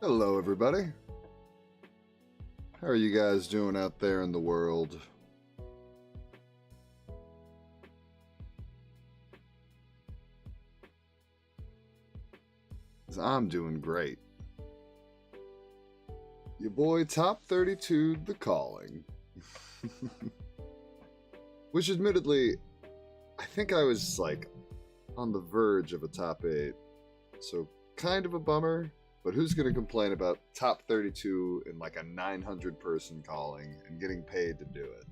Hello, everybody. How are you guys doing out there in the world? I'm doing great. Your boy Top 32, The Calling. Which admittedly, I think I was like on the verge of a top 8. So kind of a bummer. But who's going to complain about top 32 in like a 900 person calling and getting paid to do it?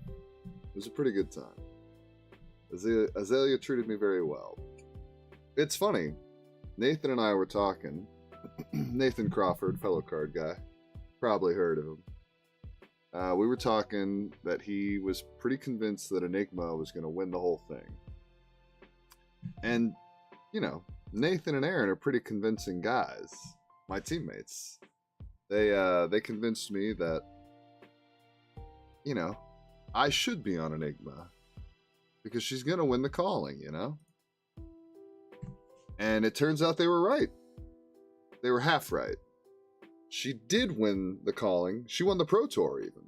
It was a pretty good time. Azalea treated me very well. It's funny. Nathan and I were talking. Nathan Crawford, fellow card guy. Probably heard of him. We were talking that he was pretty convinced that Enigma was going to win the whole thing. And, you know, Nathan and Aaron are pretty convincing guys. My teammates, they convinced me that, you know, I should be on Enigma because she's gonna win the calling, you know. And it turns out they were right. They were half right. She did win the calling. She won the Pro Tour even,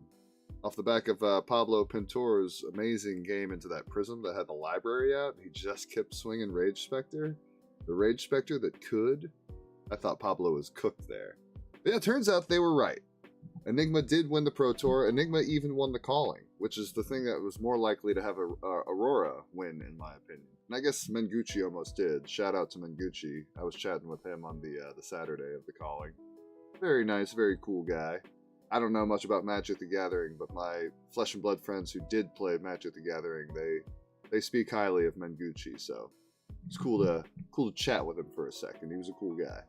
off the back of Pablo Pintor's amazing game into that prism that had the library out. He just kept swinging Rage Spectre, the Rage Spectre that could. I thought Pablo was cooked there. But yeah, it turns out they were right. Enigma did win the Pro Tour. Enigma even won the calling, which is the thing that was more likely to have Aurora win, in my opinion. And I guess Mengucci almost did. Shout out to Mengucci. I was chatting with him on the Saturday of the calling. Very nice, very cool guy. I don't know much about Magic the Gathering, but my Flesh and Blood friends who did play Magic the Gathering, they speak highly of Mengucci, so it's cool to chat with him for a second. He was a cool guy.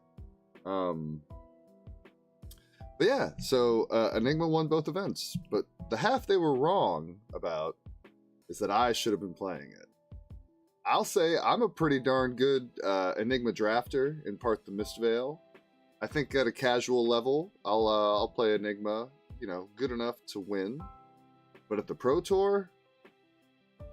But yeah, so Enigma won both events, but the half they were wrong about is that I should have been playing it. I'll say I'm a pretty darn good Enigma drafter, in part the Mistveil. I think at a casual level, I'll play Enigma, you know, good enough to win. But at the Pro Tour,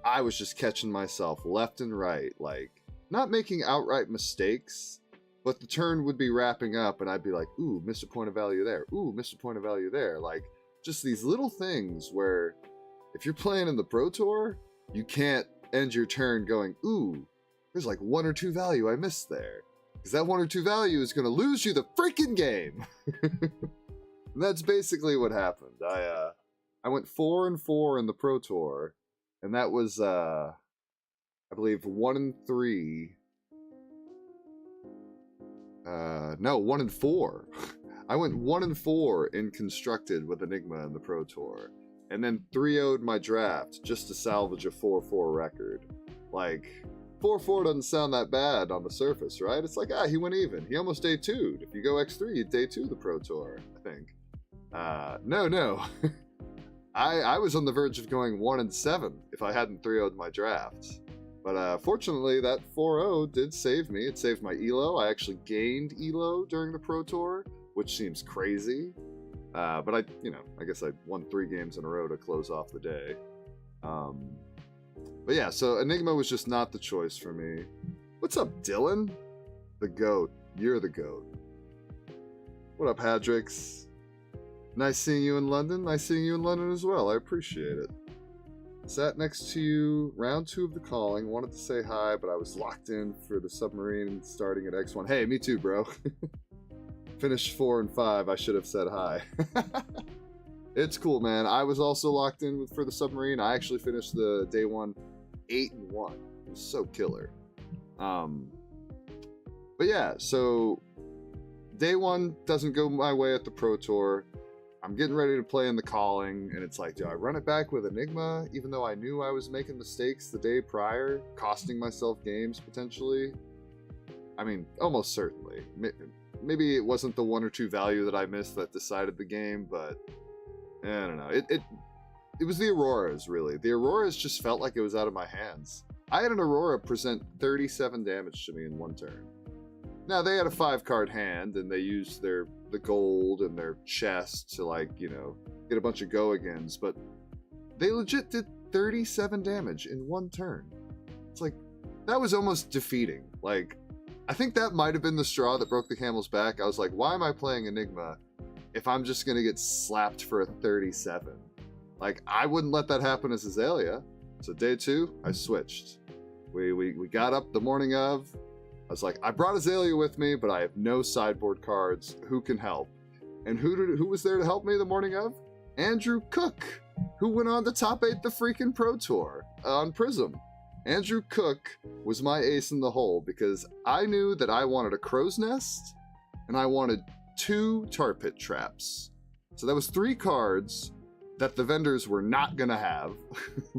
I was just catching myself left and right, like not making outright mistakes. But the turn would be wrapping up, and I'd be like, ooh, missed a point of value there. Ooh, missed a point of value there. Like, just these little things where if you're playing in the Pro Tour, you can't end your turn going, ooh, there's like 1 or 2 value I missed there. Because that 1 or 2 value is going to lose you the freaking game. And that's basically what happened. I went 4-4 in the Pro Tour, and that was, I believe, 1-3... no, 1-4. I went 1-4 in Constructed with Enigma in the Pro Tour, and then 3-0'd my draft just to salvage a 4-4 record. Like, 4-4 doesn't sound that bad on the surface, right? It's like, he went even. He almost day 2'd. If you go X3, you day 2 the Pro Tour, I think. No. I was on the verge of going 1-7 if I hadn't 3-0'd my draft. But fortunately, that 4-0 did save me. It saved my elo. I actually gained elo during the Pro Tour, which seems crazy. But I guess I won 3 games in a row to close off the day. But yeah, so Enigma was just not the choice for me. What's up, Dylan? The GOAT. You're the GOAT. What up, Hadrix? Nice seeing you in London. Nice seeing you in London as well. I appreciate it. Sat next to you, round 2 of the calling. Wanted to say hi, but I was locked in for the submarine starting at X1. Hey, me too, bro. Finished 4 and 5. I should have said hi. It's cool, man. I was also locked in for the submarine. I actually finished the day 1 8-1. It was so killer. But yeah, so day 1 doesn't go my way at the Pro Tour. I'm getting ready to play in the calling, and it's like, do I run it back with Enigma, even though I knew I was making mistakes the day prior, costing myself games potentially? I mean, almost certainly. Maybe it wasn't the 1 or 2 value that I missed that decided the game, but I don't know. It was the Auroras, really. The Auroras just felt like it was out of my hands. I had an Aurora present 37 damage to me in 1 turn. Now, they had a 5-card hand, and they used the gold and their chest to, like, you know, get a bunch of go-agains, but they legit did 37 damage in 1 turn. It's like, that was almost defeating. Like, I think that might have been the straw that broke the camel's back. I was like, why am I playing Enigma if I'm just going to get slapped for a 37? Like, I wouldn't let that happen as Azalea. So day 2, I switched. We got up the morning of. I was like, I brought Azalea with me, but I have no sideboard cards. Who can help? And who was there to help me the morning of? Andrew Cook, who went on to top 8 the freaking Pro Tour on Prism. Andrew Cook was my ace in the hole because I knew that I wanted a crow's nest and I wanted 2 tar pit traps. So that was 3 cards that the vendors were not gonna have.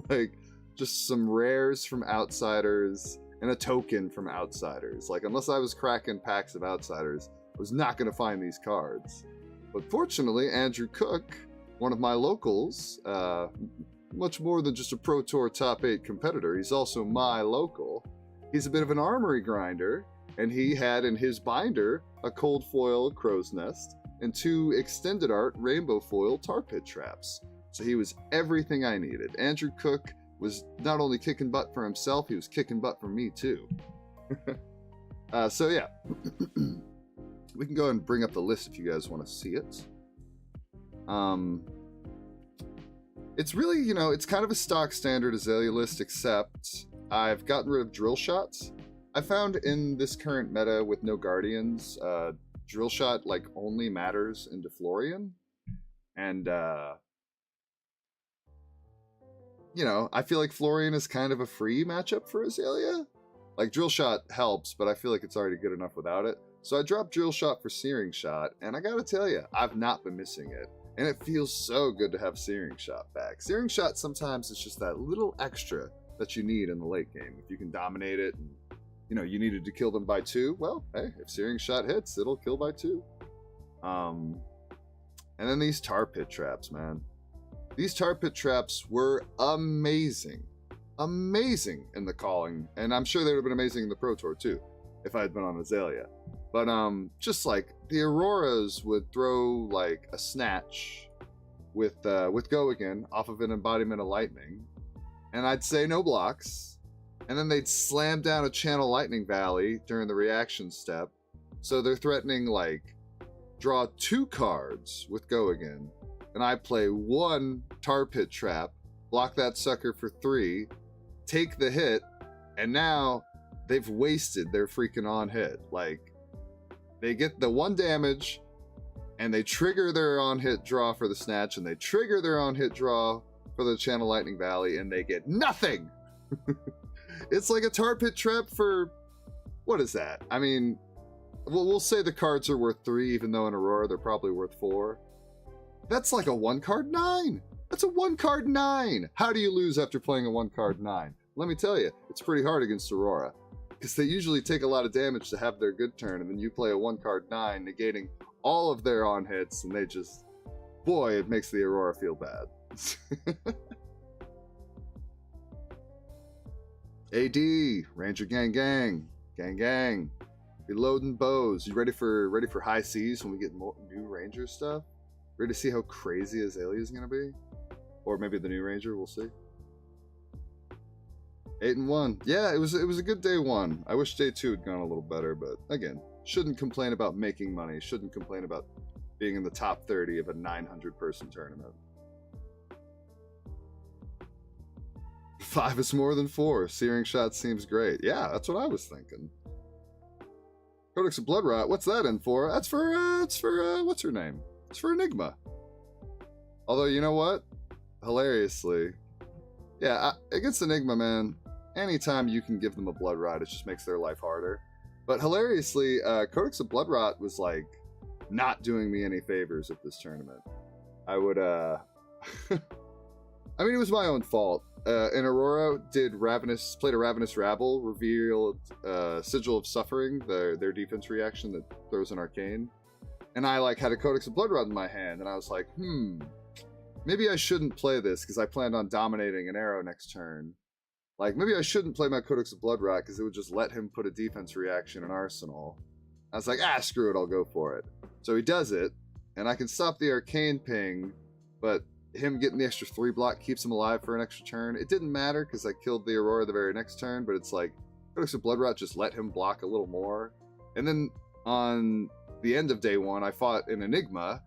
Like, just some rares from Outsiders and a token from Outsiders. Like, unless I was cracking packs of Outsiders, I was not gonna find these cards. But fortunately, Andrew Cook, one of my locals, much more than just a Pro Tour top 8 competitor, he's also my local. He's a bit of an armory grinder, and he had in his binder a cold foil crow's nest and 2 extended art rainbow foil tar pit traps. So he was everything I needed. Andrew Cook was not only kicking butt for himself, he was kicking butt for me too. So yeah, we can go ahead and bring up the list if you guys want to see it. It's really, you know, it's kind of a stock standard Azalea list, except I've gotten rid of drill shots. I found in this current meta with no guardians, drill shot like only matters into Florian, and you know, I feel like Florian is kind of a free matchup for Azalea. Like, drill shot helps, but I feel like it's already good enough without it. So I dropped drill shot for searing shot, and I gotta tell you, I've not been missing it. And it feels so good to have searing shot back. Searing shot sometimes is just that little extra that you need in the late game. If you can dominate it, and you know, you needed to kill them by 2, well, hey, if searing shot hits, it'll kill by 2. And then these tar pit traps, man. These tar pit traps were amazing. Amazing in the calling. And I'm sure they would have been amazing in the Pro Tour too, if I had been on Azalea. But just like the Auroras would throw like a snatch with Go Again off of an embodiment of lightning, and I'd say no blocks, and then they'd slam down a Channel Lightning Valley during the reaction step. So they're threatening like draw 2 cards with Go Again, and I play 1 tar pit trap, block that sucker for 3, take the hit, and now they've wasted their freaking on hit. Like, they get the 1 damage, and they trigger their on hit draw for the snatch, and they trigger their on hit draw for the Channel Lightning Valley, and they get nothing. It's like a tar pit trap for, what is that? I mean, we'll say the cards are worth 3, even though in Aurora they're probably worth 4. That's like a 1-card 9. That's a 1-card 9. How do you lose after playing a 1-card 9? Let me tell you, it's pretty hard against Aurora, because they usually take a lot of damage to have their good turn, and then you play a 1-card 9, negating all of their on hits, and they just, boy, it makes the Aurora feel bad. AD, Ranger Gang Gang, Gang Gang, reloading bows. You ready for high seas when we get more new Ranger stuff? Ready to see how crazy Azalea is gonna be, or maybe the new Ranger. We'll see. 8-1. Yeah, it was a good day 1. I wish day 2 had gone a little better, but again, shouldn't complain about making money. Shouldn't complain about being in the top 30 of a 900-person tournament. 5 is more than 4. Searing shot seems great. Yeah, that's what I was thinking. Codex of Blood Rot. What's that in for? That's for what's her name? It's for Enigma. Although, you know what? Hilariously, yeah, against Enigma, man, anytime you can give them a Blood Rot, it just makes their life harder. But hilariously, Codex of Blood Rot was like not doing me any favors at this tournament. I would, I mean, it was my own fault. In Aurora, played a Ravenous Rabble, revealed Sigil of Suffering, their defense reaction that throws an arcane. And I like had a Codex of Blood Rot in my hand, and I was like, maybe I shouldn't play this because I planned on dominating an arrow next turn. Like, maybe I shouldn't play my Codex of Blood Rot because it would just let him put a defense reaction in Arsenal. I was like, screw it, I'll go for it. So he does it, and I can stop the arcane ping, but him getting the extra 3 block keeps him alive for an extra turn. It didn't matter because I killed the Aurora the very next turn, but it's like, Codex of Bloodrot just let him block a little more. And then on the end of day 1, I fought an Enigma,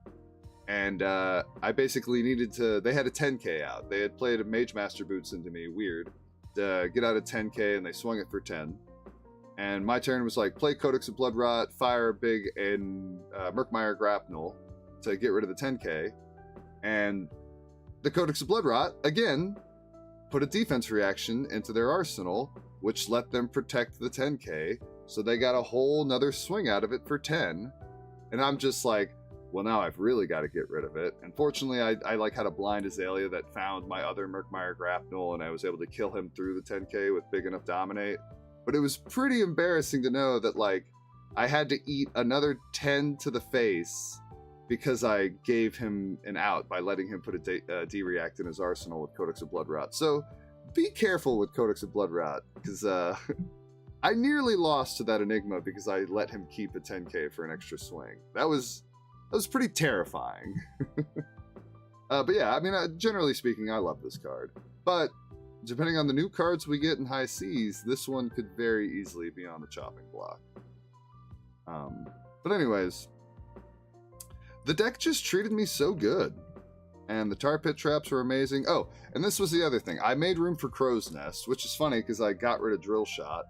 and I basically needed to... They had a 10k out. They had played a Mage Master Boots into me, weird, to get out of 10k, and they swung it for 10. And my turn was like, play Codex of Bloodrot, fire big and Murkmire Grapnel to get rid of the 10k. And the Codex of Bloodrot, again, put a defense reaction into their arsenal, which let them protect the 10k, so they got a whole nother swing out of it for 10. And I'm just like, well, now I've really got to get rid of it. And fortunately, I like had a blind Azalea that found my other Murkmire Grapnel, and I was able to kill him through the 10k with big enough dominate. But it was pretty embarrassing to know that, like, I had to eat another 10 to the face because I gave him an out by letting him put a D-react in his arsenal with Codex of Bloodrot. So be careful with Codex of Bloodrot, because I nearly lost to that Enigma because I let him keep a 10k for an extra swing. That was pretty terrifying. But yeah, I mean, generally speaking, I love this card. But depending on the new cards we get in High Seas, this one could very easily be on the chopping block. But anyways, the deck just treated me so good. And the Tar Pit traps were amazing. Oh, and this was the other thing. I made room for Crow's Nest, which is funny because I got rid of Drill Shot.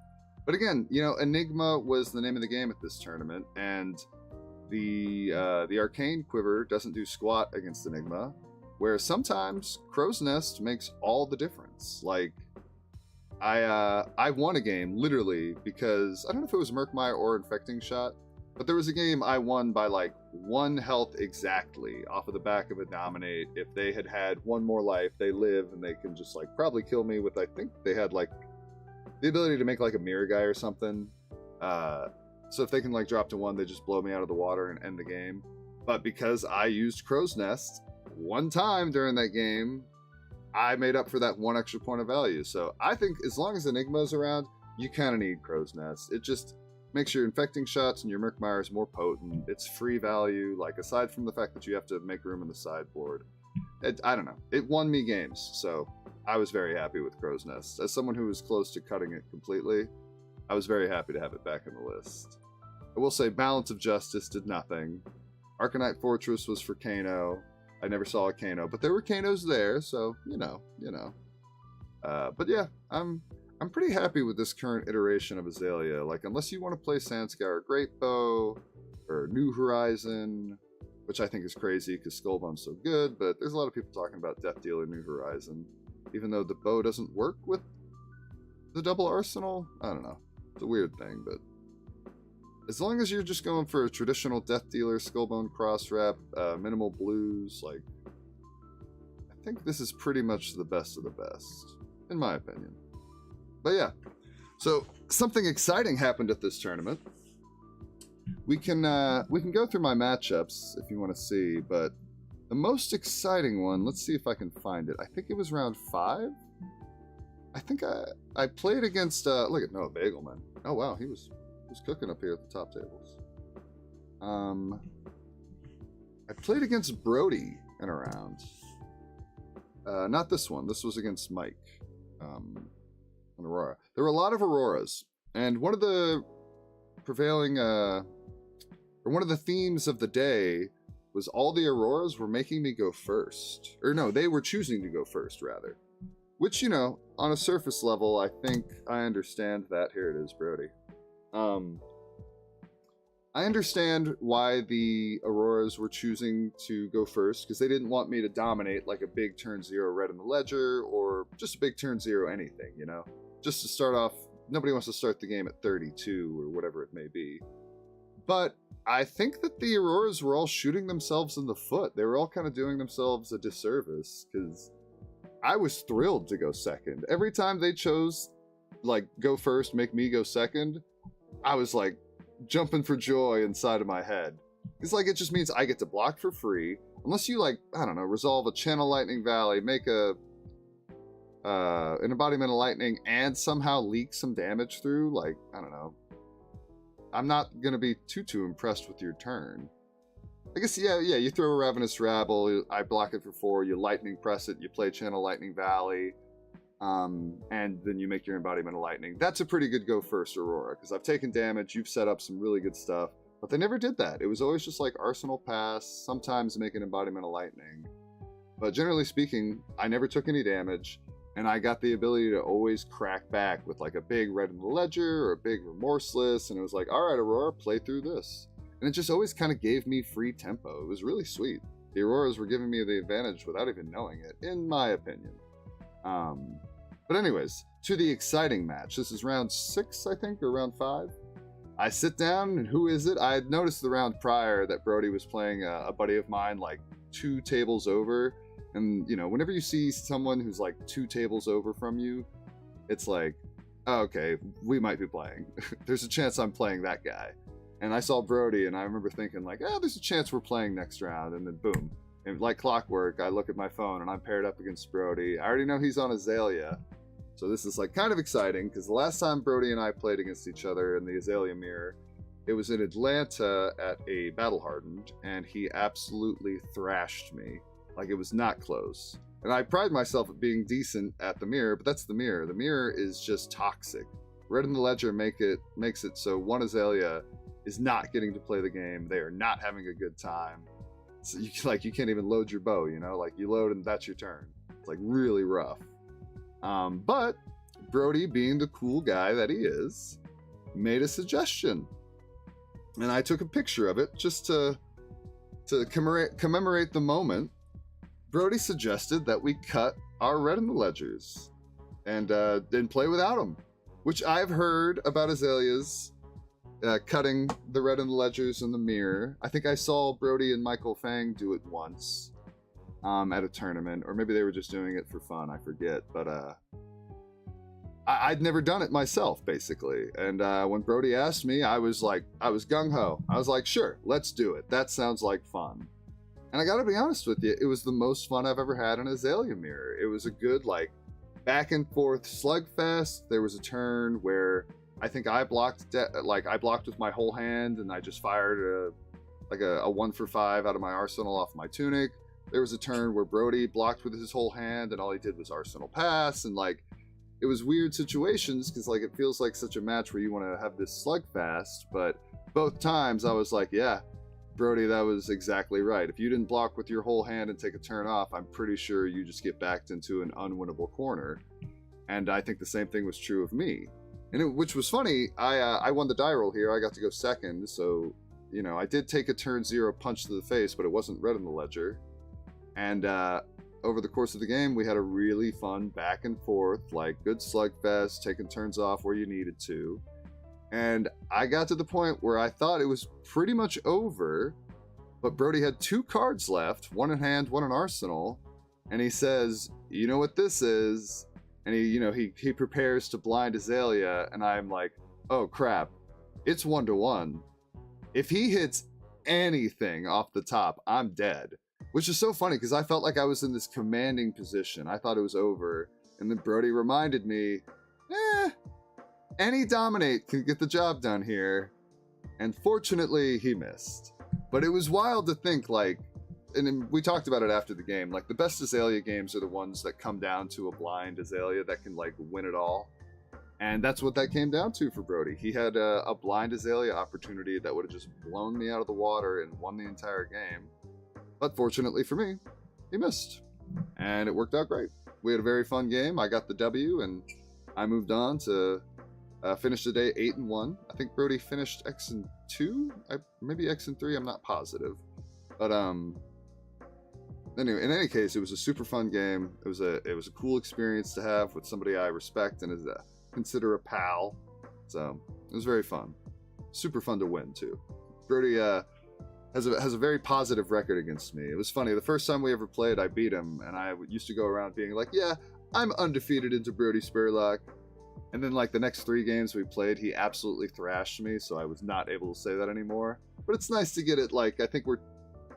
But again, you know, Enigma was the name of the game at this tournament, and the Arcane Quiver doesn't do squat against Enigma, where sometimes Crow's Nest makes all the difference. Like, I won a game, literally, because, I don't know if it was Murkmire or Infecting Shot, but there was a game I won by, like, 1 health exactly off of the back of a Dominate. If they had had 1 more life, they live, and they can just, like, probably kill me with, I think they had, like, the ability to make, like, a Mirror Guy or something. So if they can, like, drop to 1, they just blow me out of the water and end the game. But because I used Crow's Nest 1 time during that game, I made up for that 1 extra point of value. So I think as long as Enigma's around, you kind of need Crow's Nest. It just makes your Infecting Shots and your Murkmires more potent. It's free value, like, aside from the fact that you have to make room in the sideboard. I don't know. It won me games, so I was very happy with Crow's Nest. As someone who was close to cutting it completely, I was very happy to have it back on the list. I will say Balance of Justice did nothing. Arcanite Fortress was for Kano. I never saw a Kano, but there were Kanos there, so, you know. But yeah, I'm pretty happy with this current iteration of Azalea. Like, unless you want to play Sandscour Great Bow, or New Horizon, which I think is crazy because Skullbone's so good, but there's a lot of people talking about Death Dealer New Horizon, even though the bow doesn't work with the double arsenal. I don't know. It's a weird thing, but as long as you're just going for a traditional Death Dealer, Skullbone cross wrap, minimal blues, like, I think this is pretty much the best of the best, in my opinion. But yeah, so something exciting happened at this tournament. We can go through my matchups if you want to see, but the most exciting one, let's see if I can find it. I think it was round 5. I think I played against look at Noah Bagelman. Oh wow, he was cooking up here at the top tables. I played against Brody in a round. Not this one. This was against Mike. An Aurora. There were a lot of Auroras, and one of the prevailing or one of the themes of the day was all the Auroras were making me go first. Or no, they were choosing to go first, rather. Which, you know, on a surface level, I think I understand that. Here it is, Brody. I understand why the Auroras were choosing to go first, because they didn't want me to dominate like a big turn 0 red in the ledger, or just a big turn 0 anything, you know? Just to start off, nobody wants to start the game at 32, or whatever it may be. But I think that the Auroras were all shooting themselves in the foot. They were all kind of doing themselves a disservice, because I was thrilled to go second. Every time they chose, like, go first, make me go second, I was, like, jumping for joy inside of my head. It's like, it just means I get to block for free. Unless you, like, I don't know, resolve a Channel Lightning Valley, make an Embodiment of Lightning, and somehow leak some damage through, like, I don't know. I'm not going to be too impressed with your turn. I guess, yeah, you throw a Ravenous Rabble, I block it for 4, you Lightning Press it, you play Channel Lightning Valley. and then you make your embodiment of lightning. That's a pretty good go first, Aurora, because I've taken damage, you've set up some really good stuff, but they never did that. It was always just like Arsenal Pass, sometimes make an embodiment of lightning. But generally speaking, I never took any damage, and I got the ability to always crack back with like a big Red in the Ledger or a big Remorseless, and it was like, all right, Aurora, play through this. And it just always kind of gave me free tempo. It was really sweet. The Auroras were giving me the advantage without even knowing it, in my opinion. But anyways, to the exciting match. This is round 6, I think, or round 5. I sit down, and who is it? I had noticed the round prior that Brody was playing a buddy of mine like 2 tables over. And, you know, whenever you see someone who's like 2 tables over from you, it's like, oh, okay, we might be playing. There's a chance I'm playing that guy. And I saw Brody, and I remember thinking, like, oh, there's a chance we're playing next round. And then, boom. And like clockwork, I look at my phone, and I'm paired up against Brody. I already know he's on Azalea. So this is, like, kind of exciting, because the last time Brody and I played against each other in the Azalea mirror, it was in Atlanta at a Battle Hardened, and he absolutely thrashed me. Like, it was not close. And I pride myself at being decent at the mirror, but that's the mirror. The mirror is just toxic. Red in the Ledger makes it so one Azalea is not getting to play the game. They are not having a good time. So you can't even load your bow, you know? Like, you load and that's your turn. It's like really rough. But Brody, being the cool guy that he is, made a suggestion. And I took a picture of it just to commemorate the moment. Brody suggested that we cut our Red in the Ledgers and then play without them, which I've heard about Azaleas cutting the Red in the Ledgers in the mirror. I think I saw Brody and Michael Fang do it once at a tournament, or maybe they were just doing it for fun. I forget, but I'd never done it myself, basically. And when Brody asked me, I was gung-ho. I was like, sure, let's do it. That sounds like fun. And I gotta be honest with you, it was the most fun I've ever had in Azalea mirror. It was a good, like, back and forth slugfest. There was a turn where I think I blocked with my whole hand, and I just fired a 1 for 5 out of my arsenal off my tunic. There was a turn where Brody blocked with his whole hand, and all he did was arsenal pass, and like, it was weird situations, because like, it feels like such a match where you want to have this slugfest, but both times I was like, yeah, Brody, that was exactly right. If you didn't block with your whole hand and take a turn off, I'm pretty sure you just get backed into an unwinnable corner. And I think the same thing was true of me. Which was funny, I won the die roll here. I got to go second, so, you know, I did take a turn 0 punch to the face, but it wasn't Red in the Ledger. And over the course of the game, we had a really fun back and forth, like good slugfest, taking turns off where you needed to. And I got to the point where I thought it was pretty much over, but Brody had 2 cards left, 1 in hand, 1 in arsenal, and he says, you know what this is? And he prepares to blind Azalea, and I'm like, oh crap, it's 1-1. If he hits anything off the top, I'm dead. Which is so funny, because I felt like I was in this commanding position. I thought it was over, and then Brody reminded me, any dominate can get the job done here. And fortunately, he missed. But it was wild to think, like, and we talked about it after the game, like, the best Azalea games are the ones that come down to a blind Azalea that can, like, win it all. And that's what that came down to for Brody. He had a blind Azalea opportunity that would have just blown me out of the water and won the entire game. But fortunately for me, he missed. And it worked out great. We had a very fun game. I got the W, and I moved on to finish the day 8-1. I think Brody finished X and 2, maybe X and 3. I'm not positive, but anyway, in any case, it was a super fun game. It was a cool experience to have with somebody I respect and consider a pal. So it was very fun. Super fun to win too. Brody has a very positive record against me. It was funny. The first time we ever played, I beat him, and I used to go around being like, yeah, I'm undefeated into Brody Spurlock. And then, like, the next 3 games we played, he absolutely thrashed me, so I was not able to say that anymore. But it's nice to get it, like, I think we're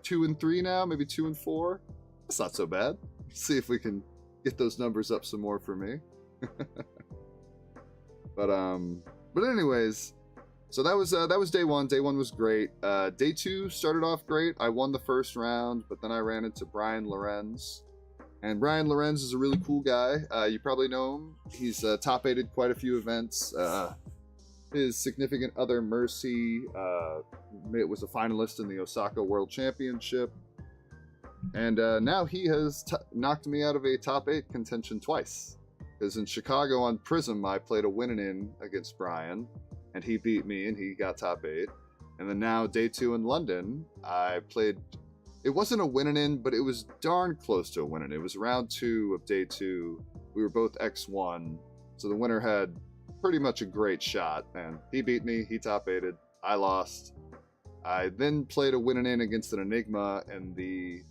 2-3 now, maybe 2-4. That's not so bad. Let's see if we can get those numbers up some more for me. But anyways, so that was day 1. Day 1 was great. Day 2 started off great. I won the first round, but then I ran into Brian Lorenz, And Brian Lorenz is a really cool guy. You probably know him. He's top 8'd quite a few events. His significant other, Mercy, was a finalist in the Osaka World Championship. And now he has knocked me out of a top 8 contention twice. Because in Chicago on Prism, I played a win-in against Brian, and he beat me, and he got top 8. And then now, day 2 in London, I played... It wasn't a win-in, but it was darn close to a win-in. It was round 2 of day 2. We were both X1, so the winner had pretty much a great shot, and he beat me, he top 8'd, I lost. I then played a win-in against an Enigma, and the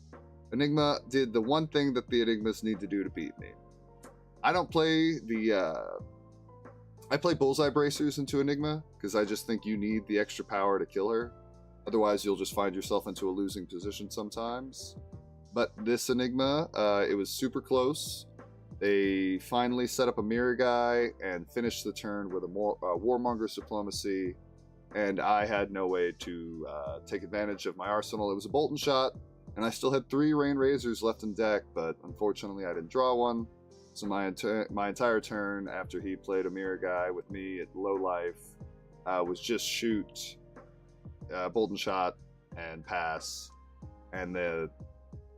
Enigma did the one thing that the Enigmas need to do to beat me. I don't play I play bullseye bracers into Enigma, because I just think you need the extra power to kill her. Otherwise, you'll just find yourself into a losing position sometimes. But this Enigma, it was super close. They finally set up a mirror guy and finished the turn with a Warmonger's Diplomacy, and I had no way to take advantage of my arsenal. It was a Bolton shot, and I still had 3 Rain Razors left in deck, but unfortunately I didn't draw one. So my entire turn, after he played a mirror guy with me at low life, was just shoot, Bolton shot, and pass, and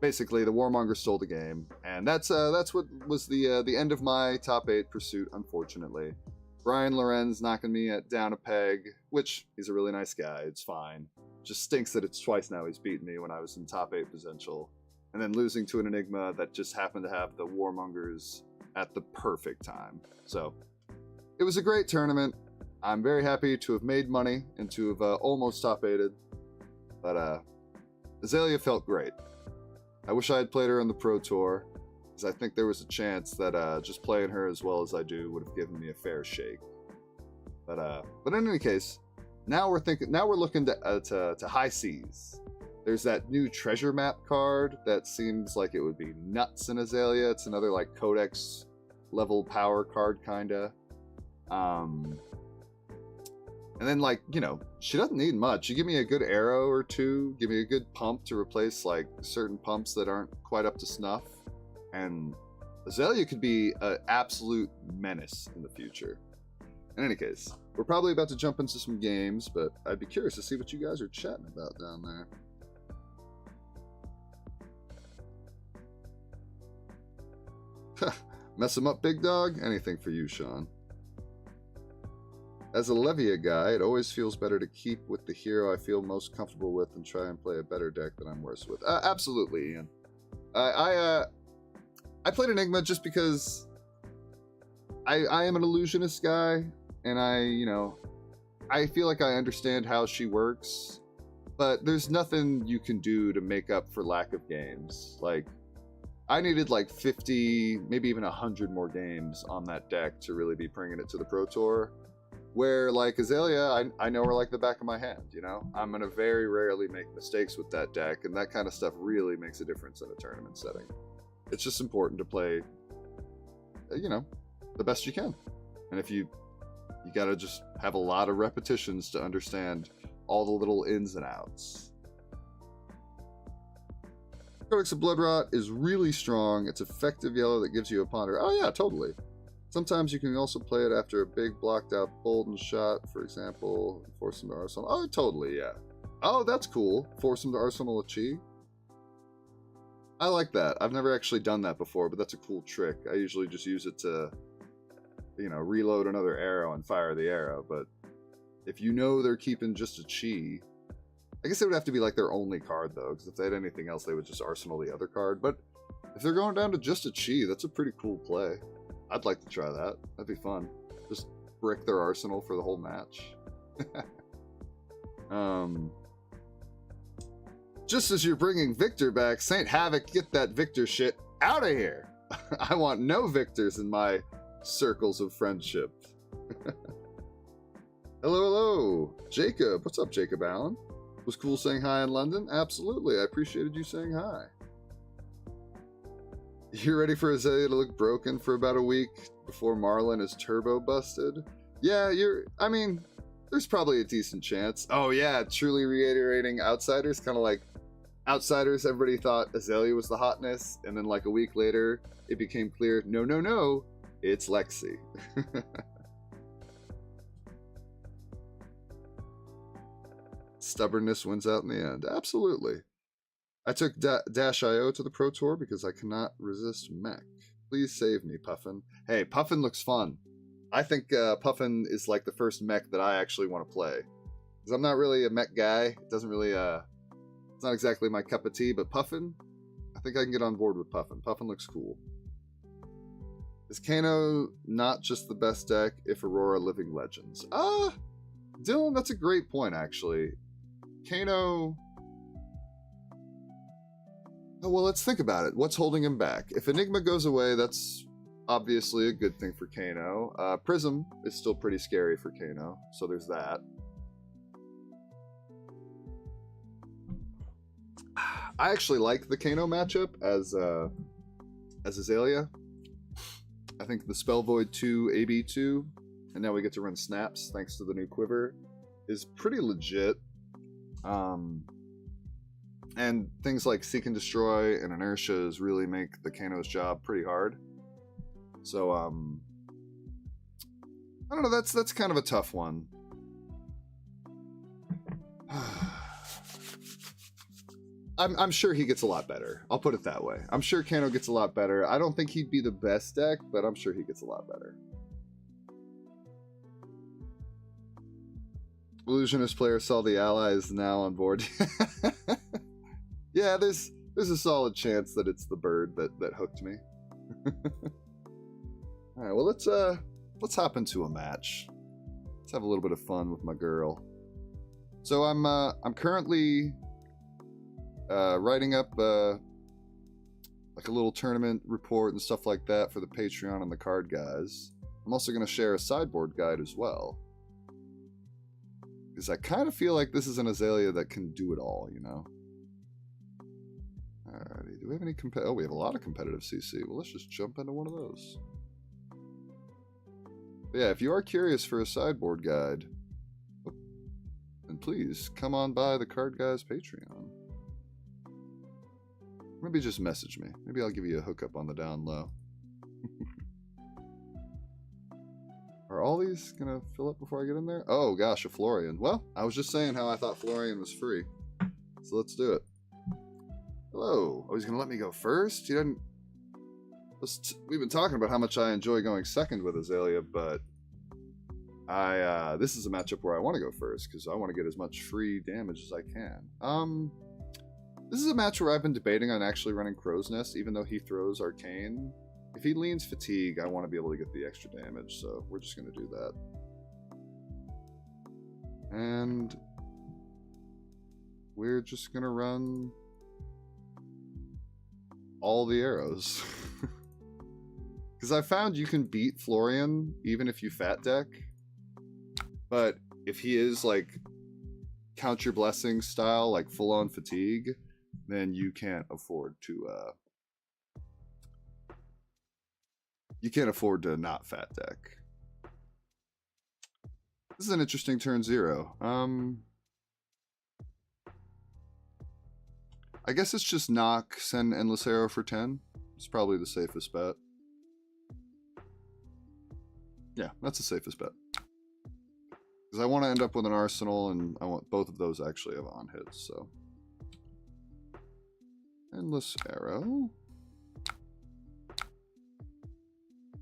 basically the Warmonger stole the game, and that's what was the end of my top 8 pursuit. Unfortunately, Brian Lorenz knocking me down a peg, which he's a really nice guy. It's fine. Just stinks that it's twice now he's beaten me when I was in top 8 potential, and then losing to an Enigma that just happened to have the Warmongers at the perfect time. So it was a great tournament. I'm very happy to have made money and to have almost top 8'd, but Azalea felt great. I wish I had played her on the Pro Tour, because I think there was a chance that just playing her as well as I do would have given me a fair shake. But in any case, now we're looking to high seas. There's that new treasure map card that seems like it would be nuts in Azalea. It's another like Codex level power card kinda. And then, like, you know, she doesn't need much. You give me a good arrow or 2, give me a good pump to replace, like, certain pumps that aren't quite up to snuff, and Azalea could be an absolute menace in the future. In any case, we're probably about to jump into some games, but I'd be curious to see what you guys are chatting about down there. Mess him up, big dog? Anything for you, Sean. As a Levia guy, it always feels better to keep with the hero I feel most comfortable with and try and play a better deck that I'm worse with. Absolutely, Ian. I played Enigma just because I am an illusionist guy, and I feel like I understand how she works, but there's nothing you can do to make up for lack of games. Like, I needed like 50, maybe even 100 more games on that deck to really be bringing it to the Pro Tour. Where, like, Azalea, I know her like the back of my hand, you know? I'm going to very rarely make mistakes with that deck, and that kind of stuff really makes a difference in a tournament setting. It's just important to play, you know, the best you can. And if you got to just have a lot of repetitions to understand all the little ins and outs. Codex of Bloodrot is really strong. It's effective yellow that gives you a ponder. Oh yeah, totally. Sometimes you can also play it after a big blocked out Bolton shot, for example, force them to Arsenal. Oh, totally, yeah. Oh, that's cool. Force them to Arsenal a Chi. I like that. I've never actually done that before, but that's a cool trick. I usually just use it to, you know, reload another arrow and fire the arrow, but if you know they're keeping just a Chi, I guess it would have to be like their only card, though, because if they had anything else, they would just Arsenal the other card. But if they're going down to just a Chi, that's a pretty cool play. I'd like to try that. That'd be fun. Just brick their arsenal for the whole match. Just as you're bringing Victor back, Saint Havoc, get that Victor shit out of here. I want no Victors in my circles of friendship. Hello, hello. Jacob. What's up, Jacob Allen? Was cool saying hi in London? Absolutely. I appreciated you saying hi. You ready for Azalea to look broken for about a week before Marlin is turbo busted? Yeah, I mean, there's probably a decent chance. Oh yeah, truly reiterating Outsiders, kind of like Outsiders, everybody thought Azalea was the hotness, and then like a week later, it became clear, no, no, no, it's Lexi. Stubbornness wins out in the end. Absolutely. I took Dash.io to the Pro Tour because I cannot resist mech. Please save me, Puffin. Hey, Puffin looks fun. I think Puffin is like the first mech that I actually want to play. Because I'm not really a mech guy. It doesn't really, it's not exactly my cup of tea, but Puffin, I think I can get on board with Puffin. Puffin looks cool. Is Kano not just the best deck if Aurora Living Legends? Dylan, that's a great point, actually. Kano... Oh, well, let's think about it. What's holding him back? If Enigma goes away, that's obviously a good thing for Kano. Prism is still pretty scary for Kano, so there's that. I actually like the Kano matchup as Azalea. I think the Spell Void 2, AB 2, and now we get to run snaps thanks to the new quiver, is pretty legit. And things like Seek and Destroy and Inertias really make the Kano's job pretty hard. So, I don't know, that's kind of a tough one. I'm sure he gets a lot better. I'll put it that way. I'm sure Kano gets a lot better. I don't think he'd be the best deck, but I'm sure he gets a lot better. Illusionist player saw the allies now on board. Yeah, there's a solid chance that it's the bird that hooked me. All right, well let's hop into a match. Let's have a little bit of fun with my girl. So I'm currently writing up like a little tournament report and stuff like that for the Patreon and the TheCardGuyz. I'm also going to share a sideboard guide as well, because I kind of feel like this is an Azalea that can do it all, you know. Alrighty, do we have any oh, we have a lot of competitive CC. Well, let's just jump into one of those. But yeah, if you are curious for a sideboard guide, then please come on by the TheCardGuyz Patreon. Maybe just message me. Maybe I'll give you a hookup on the down low. Are all these gonna fill up before I get in there? Oh gosh, a Florian. Well, I was just saying how I thought Florian was free. So let's do it. Hello. Oh, he's gonna let me go first? He didn't... We've been talking about how much I enjoy going second with Azalea, but this is a matchup where I want to go first, because I want to get as much free damage as I can. This is a match where I've been debating on actually running Crow's Nest, even though he throws Arcane. If he leans Fatigue, I want to be able to get the extra damage, so we're just going to do that. And we're just going to run all the arrows. Because I found you can beat Florian even if you fat deck, but if he is like Count Your Blessings style, like full on Fatigue, then you can't afford to not fat deck. This is an interesting turn 0. I guess it's just knock, send Endless Arrow for 10. It's probably the safest bet. Yeah, that's the safest bet. Because I want to end up with an arsenal, and I want both of those actually have on hits, so. Endless Arrow.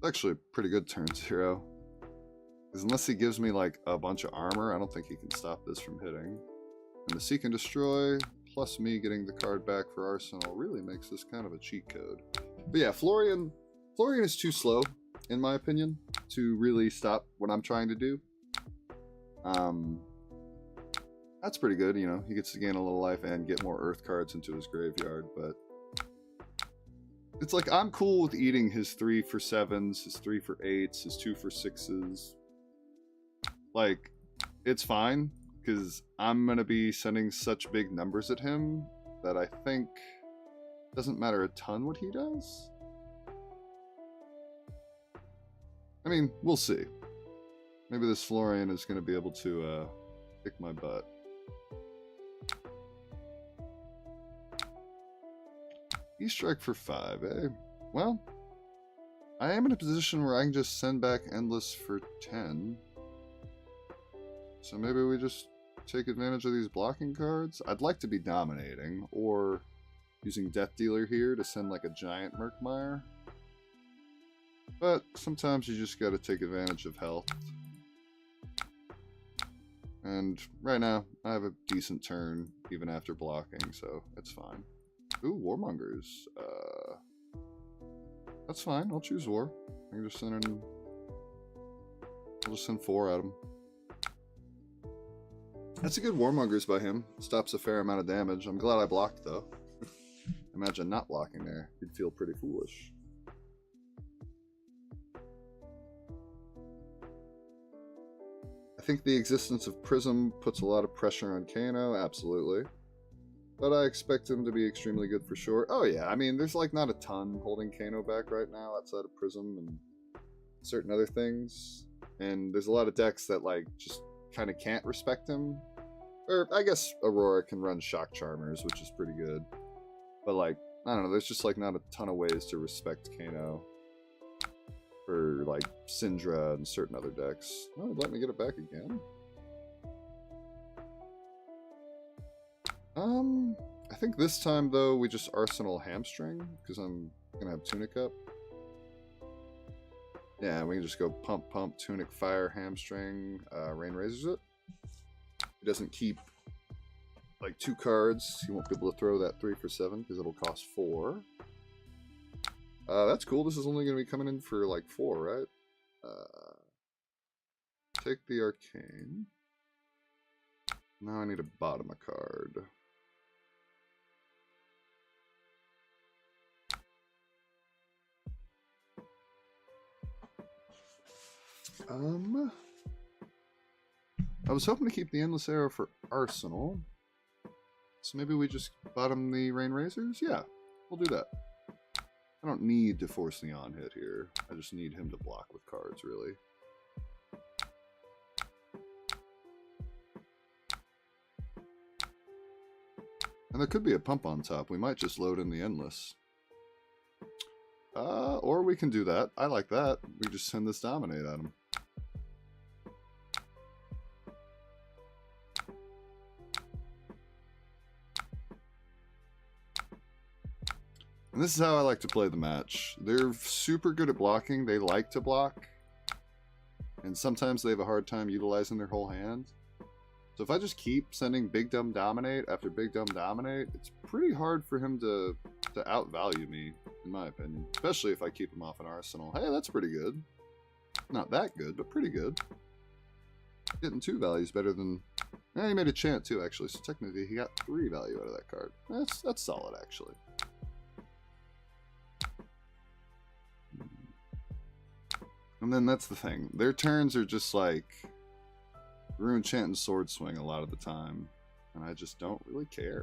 Actually a pretty good turn 0. Because unless he gives me like a bunch of armor, I don't think he can stop this from hitting. And the Seek and Destroy, plus me getting the card back for Arsenal, really makes this kind of a cheat code. But yeah, Florian is too slow, in my opinion, to really stop what I'm trying to do. That's pretty good, you know. He gets to gain a little life and get more Earth cards into his graveyard, but it's like I'm cool with eating his 3 for 7s, his 3 for 8s, his 2 for 6s. Like, it's fine, because I'm going to be sending such big numbers at him that I think it doesn't matter a ton what he does. I mean, we'll see. Maybe this Florian is going to be able to kick my butt. E-strike for 5, eh? Well, I am in a position where I can just send back Endless for 10. So maybe we just take advantage of these blocking cards. I'd like to be dominating, or using Death Dealer here to send like a giant Murkmire. But sometimes you just gotta take advantage of health. And right now, I have a decent turn, even after blocking, so it's fine. Ooh, Warmongers. That's fine, I'll choose War. I can just send in... I'll just send 4 at him. That's a good Warmongers by him. Stops a fair amount of damage. I'm glad I blocked, though. Imagine not blocking there. You'd feel pretty foolish. I think the existence of Prism puts a lot of pressure on Kano, absolutely. But I expect him to be extremely good for sure. Oh yeah, I mean, there's like not a ton holding Kano back right now outside of Prism and certain other things. And there's a lot of decks that like just kind of can't respect him. Or I guess Aurora can run Shock Charmers, which is pretty good. But like, I don't know, there's just like not a ton of ways to respect Kano. For like Syndra and certain other decks. Oh, let me get it back again. I think this time though we just Arsenal Hamstring because I'm gonna have Tunic up. Yeah, we can just go pump, Tunic, Fire, Hamstring, Rain Razors it. He doesn't keep like 2 cards. He won't be able to throw that 3 for 7 because it'll cost 4. That's cool. This is only going to be coming in for like 4, right? Take the Arcane. Now I need to bottom a card. I was hoping to keep the Endless Arrow for Arsenal. So maybe we just bottom the Rain Razors? Yeah, we'll do that. I don't need to force the on-hit here. I just need him to block with cards, really. And there could be a pump on top. We might just load in the Endless. Or we can do that. I like that. We just send this Dominate at him. And this is how I like to play the match. They're super good at blocking. They like to block. And sometimes they have a hard time utilizing their whole hand. So if I just keep sending Big Dumb Dominate after Big Dumb Dominate, it's pretty hard for him to outvalue me, in my opinion. Especially if I keep him off an Arsenal. Hey, that's pretty good. Not that good, but pretty good. Getting 2 values better than... he made a chant too, actually. So technically he got 3 value out of that card. That's solid, actually. And then that's the thing. Their turns are just like Rune Chant and Sword Swing a lot of the time. And I just don't really care.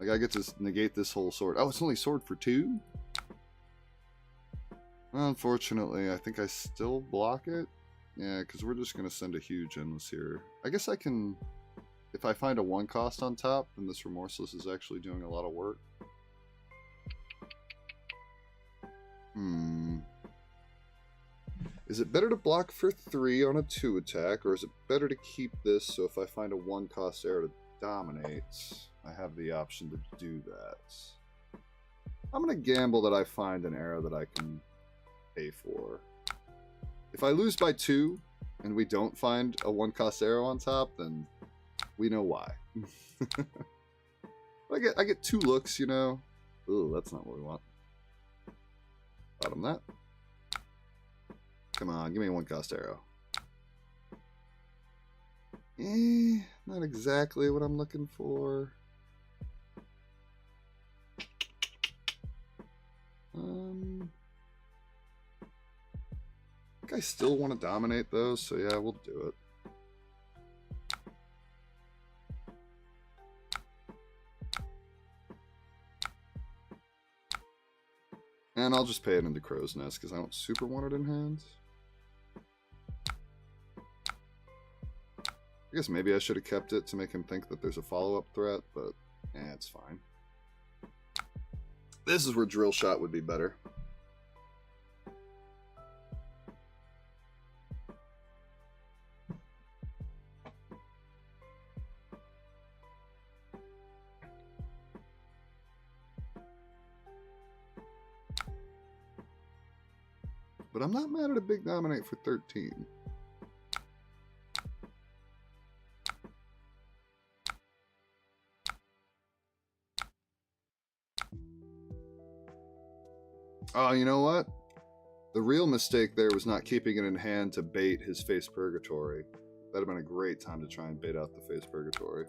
Like, I get to negate this whole sword. Oh, it's only sword for 2? Well, unfortunately, I think I still block it. Yeah, because we're just going to send a huge Endless here. I guess I can... If I find a 1 cost on top, then this Remorseless is actually doing a lot of work. Is it better to block for 3 on a 2 attack, or is it better to keep this so if I find a 1 cost arrow to dominate, I have the option to do that? I'm going to gamble that I find an arrow that I can pay for. If I lose by 2, and we don't find a 1 cost arrow on top, then we know why. I get 2 looks, you know? Ooh, that's not what we want. Bottom that. Come on, give me a 1 cost arrow. Not exactly what I'm looking for. I think I still want to dominate those, so yeah, we'll do it. And I'll just pay it into Crow's Nest because I don't super want it in hand. I guess maybe I should have kept it to make him think that there's a follow-up threat, but it's fine. This is where drill shot would be better. But I'm not mad at a big dominate for 13. Oh, you know what? The real mistake there was not keeping it in hand to bait his face purgatory. That'd have been a great time to try and bait out the face purgatory.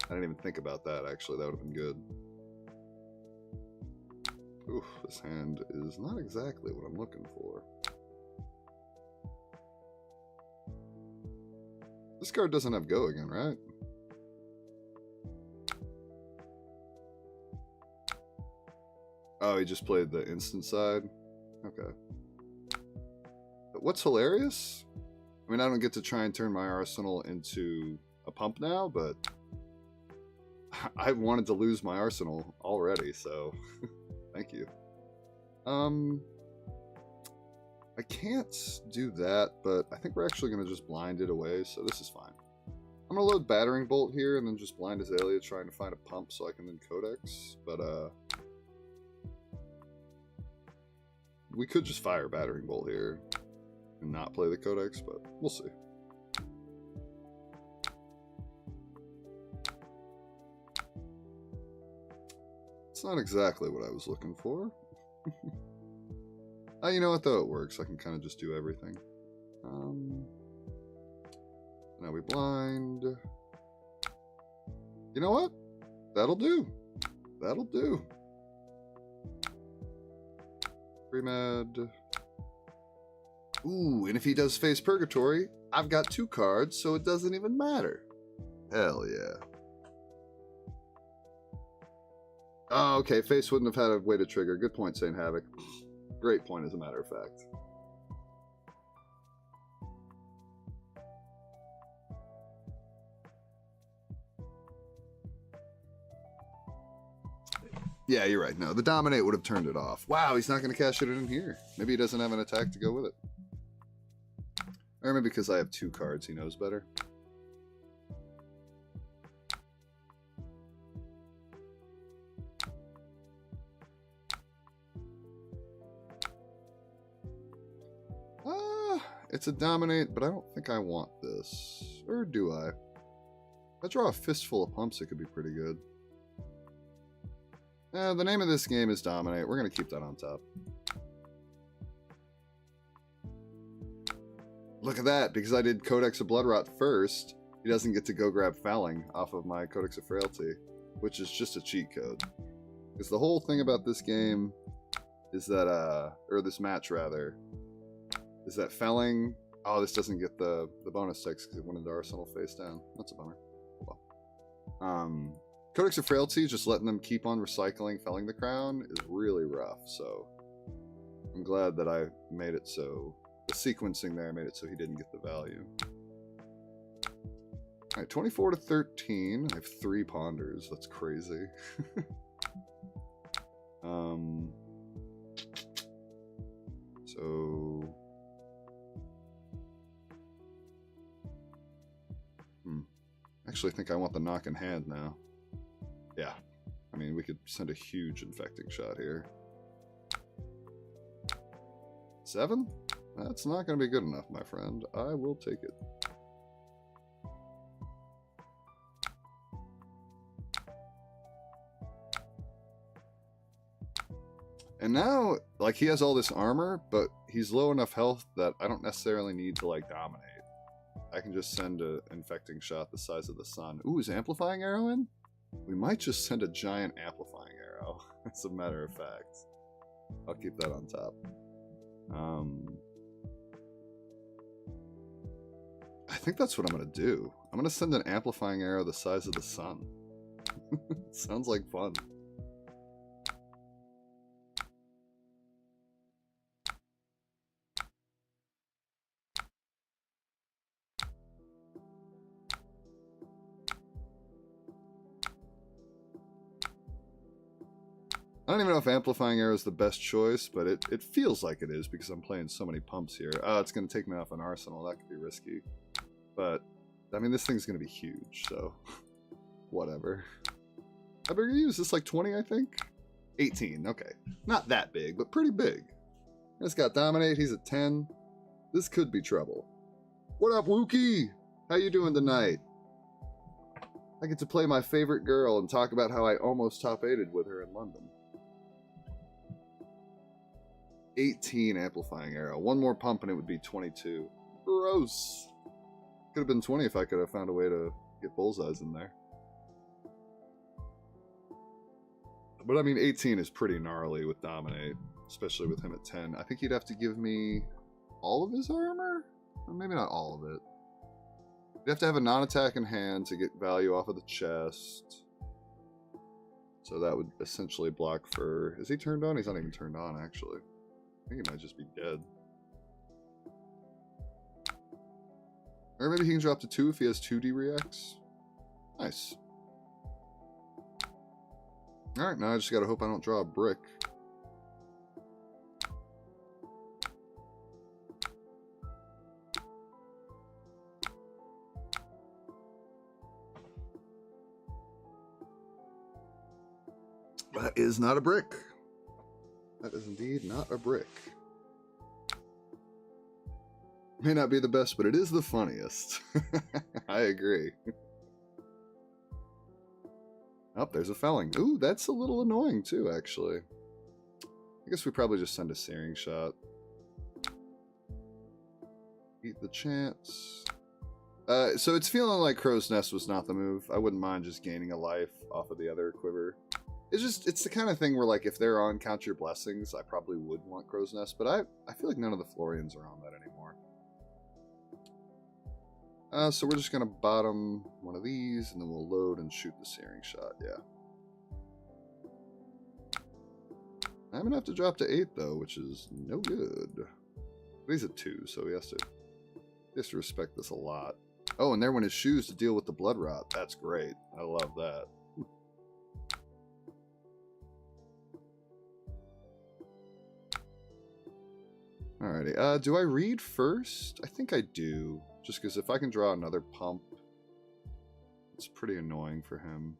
I didn't even think about that, actually. That would have been good. Oof, this hand is not exactly what I'm looking for. This card doesn't have go again, right? Oh, he just played the instant side? Okay. But what's hilarious? I mean, I don't get to try and turn my arsenal into a pump now, but I wanted to lose my arsenal already, so thank you. I can't do that, but I think we're actually going to just blind it away, so this is fine. I'm going to load Battering Bolt here and then just blind Azalea trying to find a pump so I can then Codex, but we could just fire Battering Bolt here and not play the Codex, but we'll see. It's not exactly what I was looking for. You know what, though? It works. I can kind of just do everything. Now we blind. You know what? That'll do. That'll do. Pre-med. Ooh, and if he does face Purgatory, I've got 2 cards, so it doesn't even matter. Hell yeah. Oh, okay. Face wouldn't have had a way to trigger. Good point, Saint Havoc. Great point, as a matter of fact. Yeah, you're right. No, the Dominate would have turned it off. Wow, he's not going to cash it in here. Maybe he doesn't have an attack to go with it. Or maybe because I have 2 cards, he knows better. It's a Dominate, but I don't think I want this. Or do I? If I draw a fistful of pumps, it could be pretty good. The name of this game is Dominate. We're going to keep that on top. Look at that. Because I did Codex of Bloodrot first, he doesn't get to go grab Fouling off of my Codex of Frailty, which is just a cheat code. Because the whole thing about this game is that, or this match rather, is that Felling... Oh, this doesn't get the bonus text because it went into Arsenal face down. That's a bummer. Well, Codex of Frailty, just letting them keep on recycling Felling the Crown is really rough, so I'm glad that I made it so... The sequencing there made it so he didn't get the value. Alright, 24 to 13. I have 3 Ponders. That's crazy. So... Actually, I think I want the knock in hand now. Yeah. I mean, we could send a huge infecting shot here. 7? That's not going to be good enough, my friend. I will take it. And now, like, he has all this armor, but he's low enough health that I don't necessarily need to, like, dominate. I can just send an infecting shot the size of the sun. Ooh, is Amplifying Arrow in? We might just send a giant Amplifying Arrow, as a matter of fact. I'll keep that on top. I think that's what I'm going to do. I'm going to send an Amplifying Arrow the size of the sun. Sounds like fun. don't even know if Amplifying Arrow is the best choice, but it feels like it is because I'm playing so many pumps here. Oh, it's going to take me off an Arsenal. That could be risky. But, I mean, this thing's going to be huge, so whatever. How big are you? Is this like 20, I think? 18, okay. Not that big, but pretty big. It's got Dominate. He's at 10. This could be trouble. What up, Wookie? How you doing tonight? I get to play my favorite girl and talk about how I almost top 8'd with her in London. 18 Amplifying Arrow. One more pump and it would be 22. Gross. Could have been 20 if I could have found a way to get bullseyes in there. But I mean, 18 is pretty gnarly with Dominate, especially with him at 10. I think he'd have to give me all of his armor? Or maybe not all of it. You'd have to have a non-attack in hand to get value off of the chest. So that would essentially block for... Is he turned on? He's not even turned on, actually. I think he might just be dead. Or maybe he can drop to 2 if he has 2D reacts. Nice. Alright, now I just gotta hope I don't draw a brick. That is not a brick. That is indeed not a brick. May not be the best, but it is the funniest. I agree. Oh, there's a felling. Ooh, that's a little annoying too, actually. I guess we probably just send a searing shot. Eat the chance. So it's feeling like Crow's Nest was not the move. I wouldn't mind just gaining a life off of the other quiver. It's the kind of thing where, like, if they're on Count Your Blessings, I probably would want Crow's Nest, but I feel like none of the Florians are on that anymore. So we're just going to bottom one of these, and then we'll load and shoot the searing shot, yeah. I'm going to have to drop to 8, though, which is no good. But he's at 2, so he has to respect this a lot. Oh, and there went his shoes to deal with the blood rot. That's great. I love that. Alrighty, do I read first? I think I do. Just because if I can draw another pump, it's pretty annoying for him.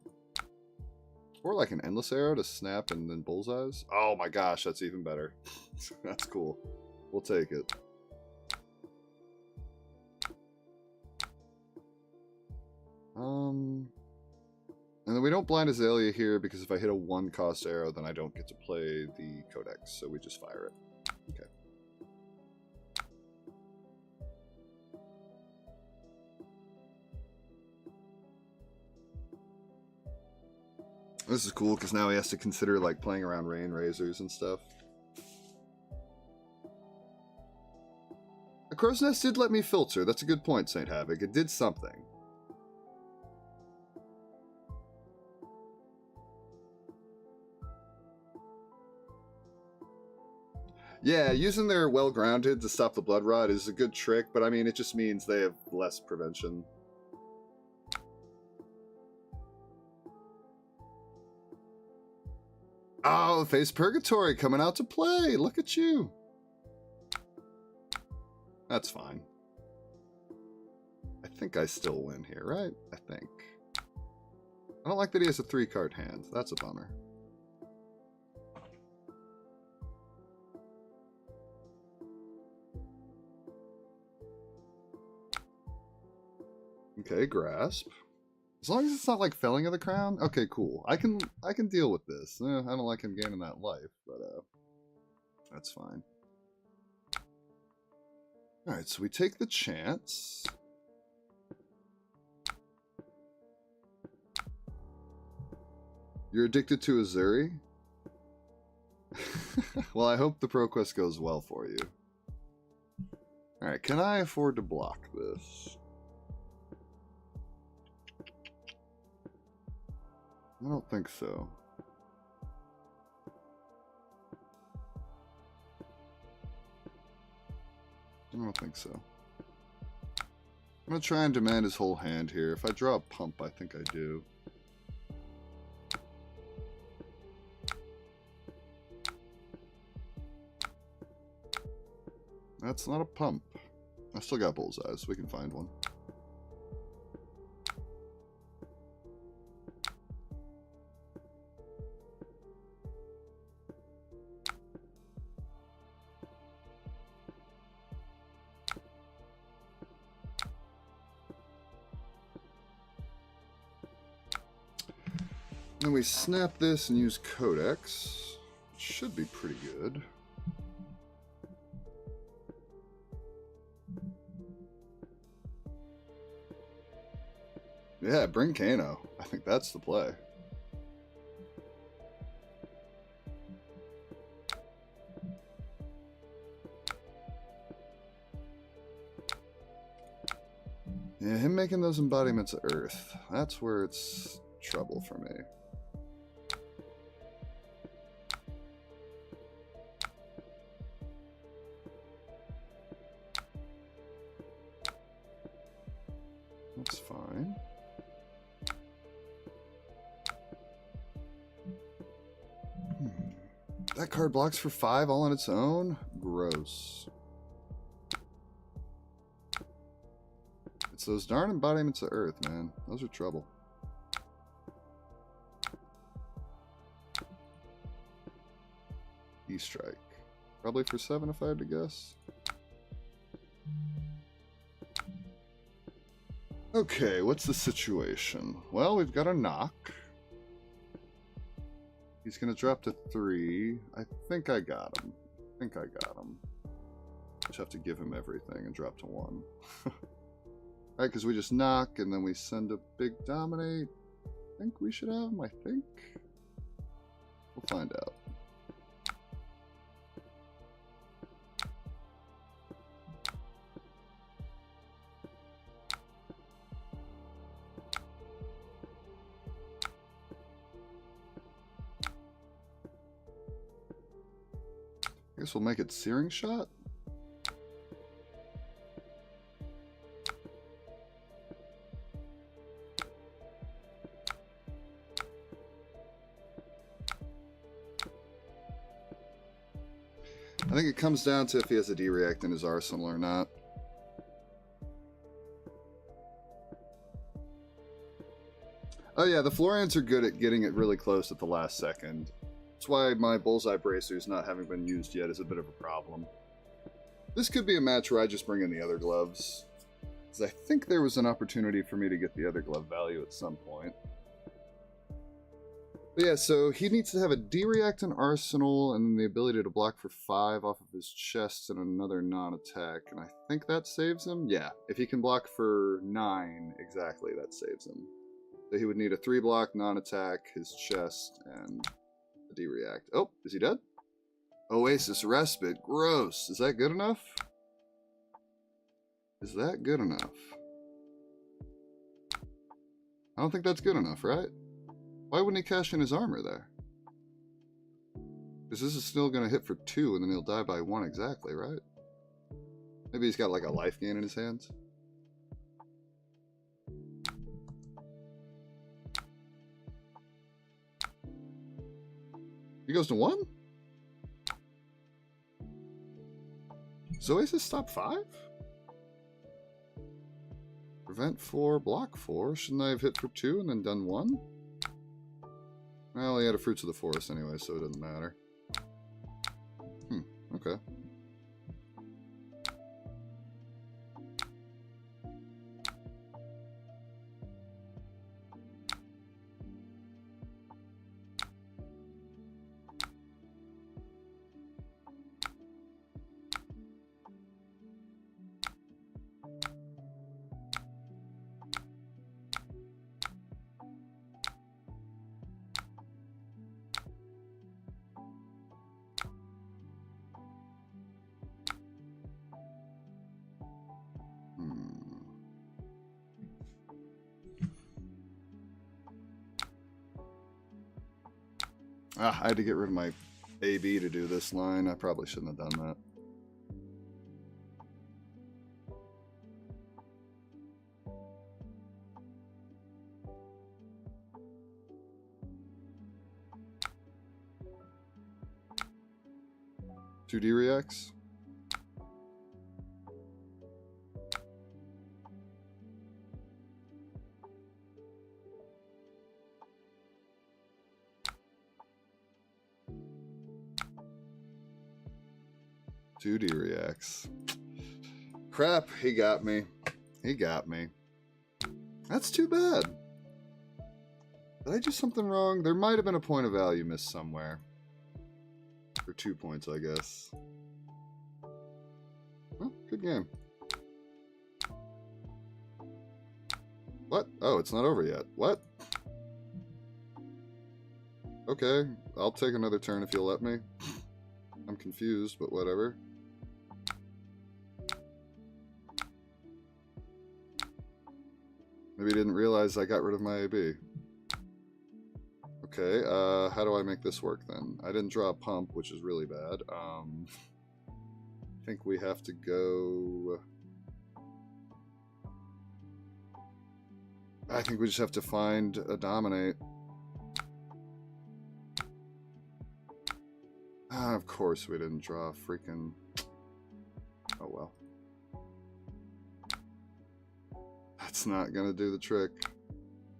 Or like an Endless Arrow to snap and then bullseyes. Oh my gosh, that's even better. That's cool. We'll take it. And then we don't blind Azalea here because if I hit a 1-cost arrow, then I don't get to play the Codex, so we just fire it. Okay. This is cool because now he has to consider like playing around Rain Razors and stuff. A Crow's Nest did let me filter. That's a good point, Saint Havoc. It did something. Yeah, using their well-grounded to stop the blood rot is a good trick, but I mean, it just means they have less prevention. Oh, Face Purgatory coming out to play. Look at you. That's fine. I think I still win here, right? I think. I don't like that he has a 3-card hand. That's a bummer. Okay, Grasp. As long as it's not like Felling of the Crown. Okay, cool. I can deal with this. I don't like him gaining that life, but that's fine. Alright, so we take the chance. You're addicted to Azuri? Well, I hope the ProQuest goes well for you. Alright, can I afford to block this? I don't think so. I don't think so. I'm going to try and demand his whole hand here. If I draw a pump, I think I do. That's not a pump. I still got bullseyes. We can find one. Then we snap this and use codex. It should be pretty good. Yeah, bring Kano. I think that's the play. Yeah, him making those embodiments of Earth. That's where it's trouble for me. That's fine. That card blocks for 5 all on its own? Gross. It's those darn embodiments of Earth, man. Those are trouble. E-Strike. Probably for 7 if I had to guess. Okay, what's the situation? Well, we've got a knock. He's going to drop to 3. I think I got him. Just have to give him everything and drop to 1. Alright, because we just knock and then we send a big dominate. I think we should have him, I think. We'll find out. I guess we'll make it Searing Shot. I think it comes down to if he has a D-React in his arsenal or not. Oh yeah, the Florians are good at getting it really close at the last second. That's why my Bullseye Bracers not having been used yet is a bit of a problem. This could be a match where I just bring in the other gloves, because I think there was an opportunity for me to get the other glove value at some point. But yeah, so he needs to have a D-React in Arsenal, and then the ability to block for 5 off of his chest and another non-attack, and I think that saves him? Yeah, if he can block for 9, exactly, that saves him. So he would need a 3-block, non-attack, his chest, and a D-React. Oh, is he dead? Oasis Respite, gross. Is that good enough? Is that good enough? I don't think that's good enough, right? Why wouldn't he cash in his armor there? Because this is still going to hit for 2 and then he'll die by 1 exactly, right? Maybe he's got like a life gain in his hands. He goes to 1? Does Oasis stop 5? Prevent 4, block 4. Shouldn't I have hit for 2 and then done 1? Well, he had a Fruits of the Forest anyway, so it doesn't matter. Okay. I had to get rid of my AB to do this line. I probably shouldn't have done that. Two D-Reacts. 2D reacts. Crap, he got me. He got me. That's too bad. Did I do something wrong? There might have been a point of value missed somewhere. For 2 points, I guess. Well, good game. What? Oh, it's not over yet. What? Okay, I'll take another turn if you'll let me. I'm confused, but whatever. Maybe you didn't realize I got rid of my AB. Okay, how do I make this work then? I didn't draw a pump, which is really bad. I think we have to go... I think we just have to find a dominate. Of course we didn't draw a freaking... Oh well. That's not gonna do the trick.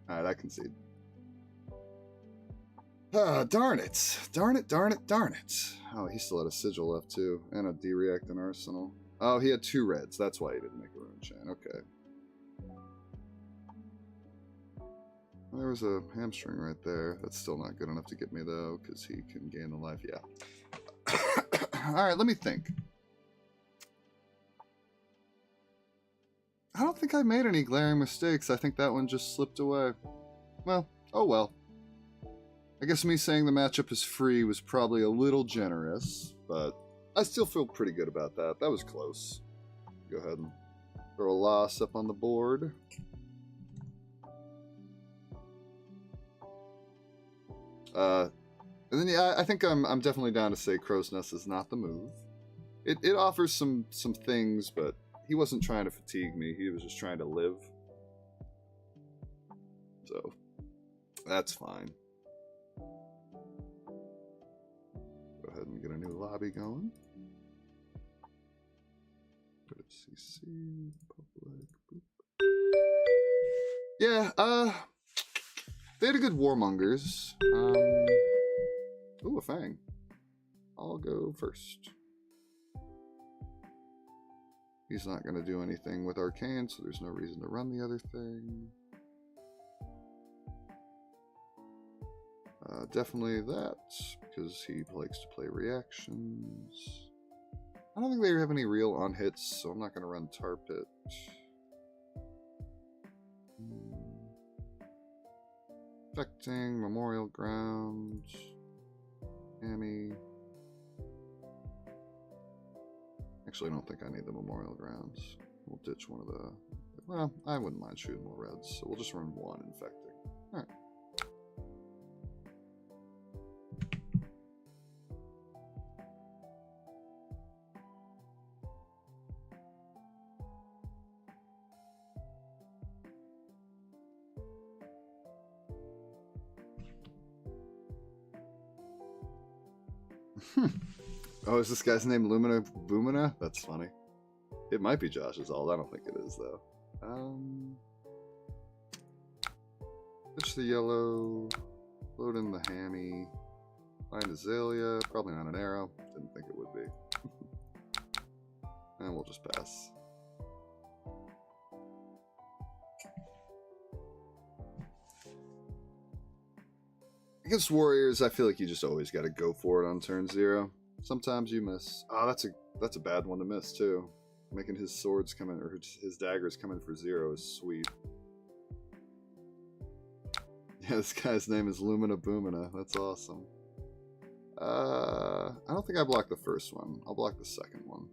Alright, I concede. Ah, darn it. Darn it, darn it, darn it. Oh, he still had a sigil left too. And a D-react in arsenal. Oh, he had 2 reds. That's why he didn't make a rune chain. Okay. There was a hamstring right there. That's still not good enough to get me though, because he can gain the life. Yeah. Alright, let me think. I don't think I made any glaring mistakes. I think that one just slipped away. Well, oh well. I guess me saying the matchup is free was probably a little generous, but I still feel pretty good about that. That was close. Go ahead and throw a loss up on the board. And then yeah, I think I'm definitely down to say Crow's Nest is not the move. It offers some things, but he wasn't trying to fatigue me. He was just trying to live. So that's fine. Go ahead and get a new lobby going. Put it CC public. Boop. Yeah, they had a good Warmongers. Ooh, a Fang. I'll go first. He's not going to do anything with Arcane, so there's no reason to run the other thing. Definitely that, because he likes to play reactions. I don't think they have any real on-hits, so I'm not going to run Tar Pit. Affecting, Memorial Ground, Hammy. Actually, I don't think I need the Memorial Grounds. We'll ditch one of the... Well, I wouldn't mind shooting more reds, so we'll just run 1 Infecting. Alright. Oh, is this guy's name Lumina Boomina? That's funny. It might be Josh's alt. I don't think it is, though. Pitch the yellow. Load in the hammy. Find Azalea. Probably not an arrow. Didn't think it would be. And we'll just pass. Against Warriors, I feel like you just always got to go for it on turn 0. Sometimes you miss. Oh, that's a bad one to miss too. Making his swords come in, or his daggers come in for 0 is sweet. Yeah, this guy's name is Lumina Boomina. That's awesome. I don't think I blocked the first one. I'll block the second one.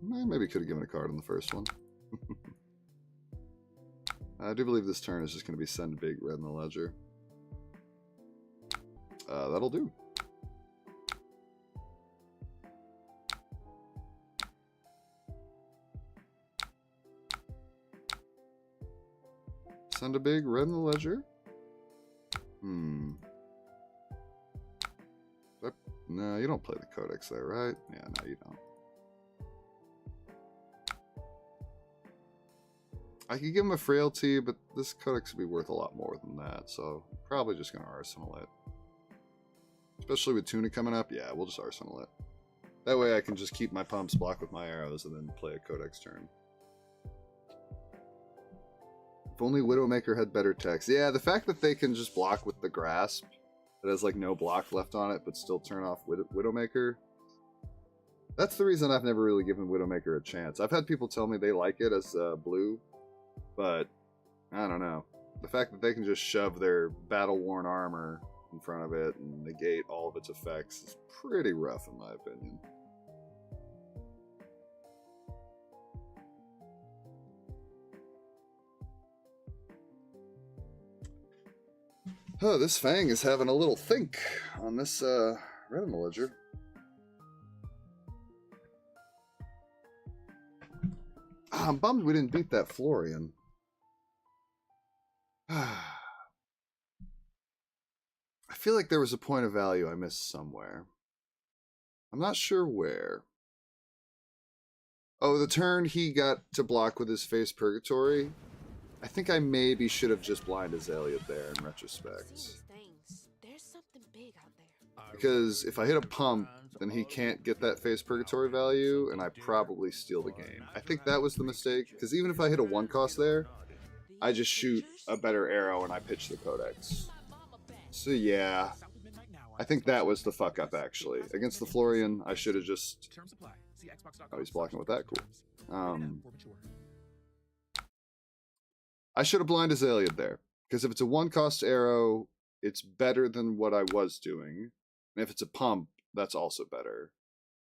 Maybe could have given a card on the first one. I do believe this turn is just going to be send a big red in the ledger. That'll do. Send a big red in the ledger. No, you don't play the Codex there, right? Yeah, no, you don't. I could give him a Frailty, but this Codex would be worth a lot more than that, so probably just going to Arsenal it. Especially with Tuna coming up, yeah, we'll just Arsenal it. That way I can just keep my pumps blocked with my arrows and then play a Codex turn. If only Widowmaker had better text. Yeah, the fact that they can just block with the Grasp, that has like no block left on it, but still turn off Widowmaker. That's the reason I've never really given Widowmaker a chance. I've had people tell me they like it as blue, but I don't know. The fact that they can just shove their battle-worn armor in front of it and negate all of its effects is pretty rough in my opinion. Oh, this Fang is having a little think on this retinal ledger. I'm bummed we didn't beat that Florian. I feel like there was a point of value I missed somewhere. I'm not sure where. Oh, the turn he got to block with his face Purgatory. I think I maybe should have just blind Azalea there in retrospect. Because if I hit a pump, then he can't get that face Purgatory value, and I probably steal the game. I think that was the mistake, because even if I hit a 1-cost there, I just shoot a better arrow and I pitch the Codex. So yeah, I think that was the fuck up actually. Against the Florian, I should have just... Oh, he's blocking with that, cool. I should have blind Azalea there, because if it's a 1-cost arrow, it's better than what I was doing. And if it's a pump, that's also better.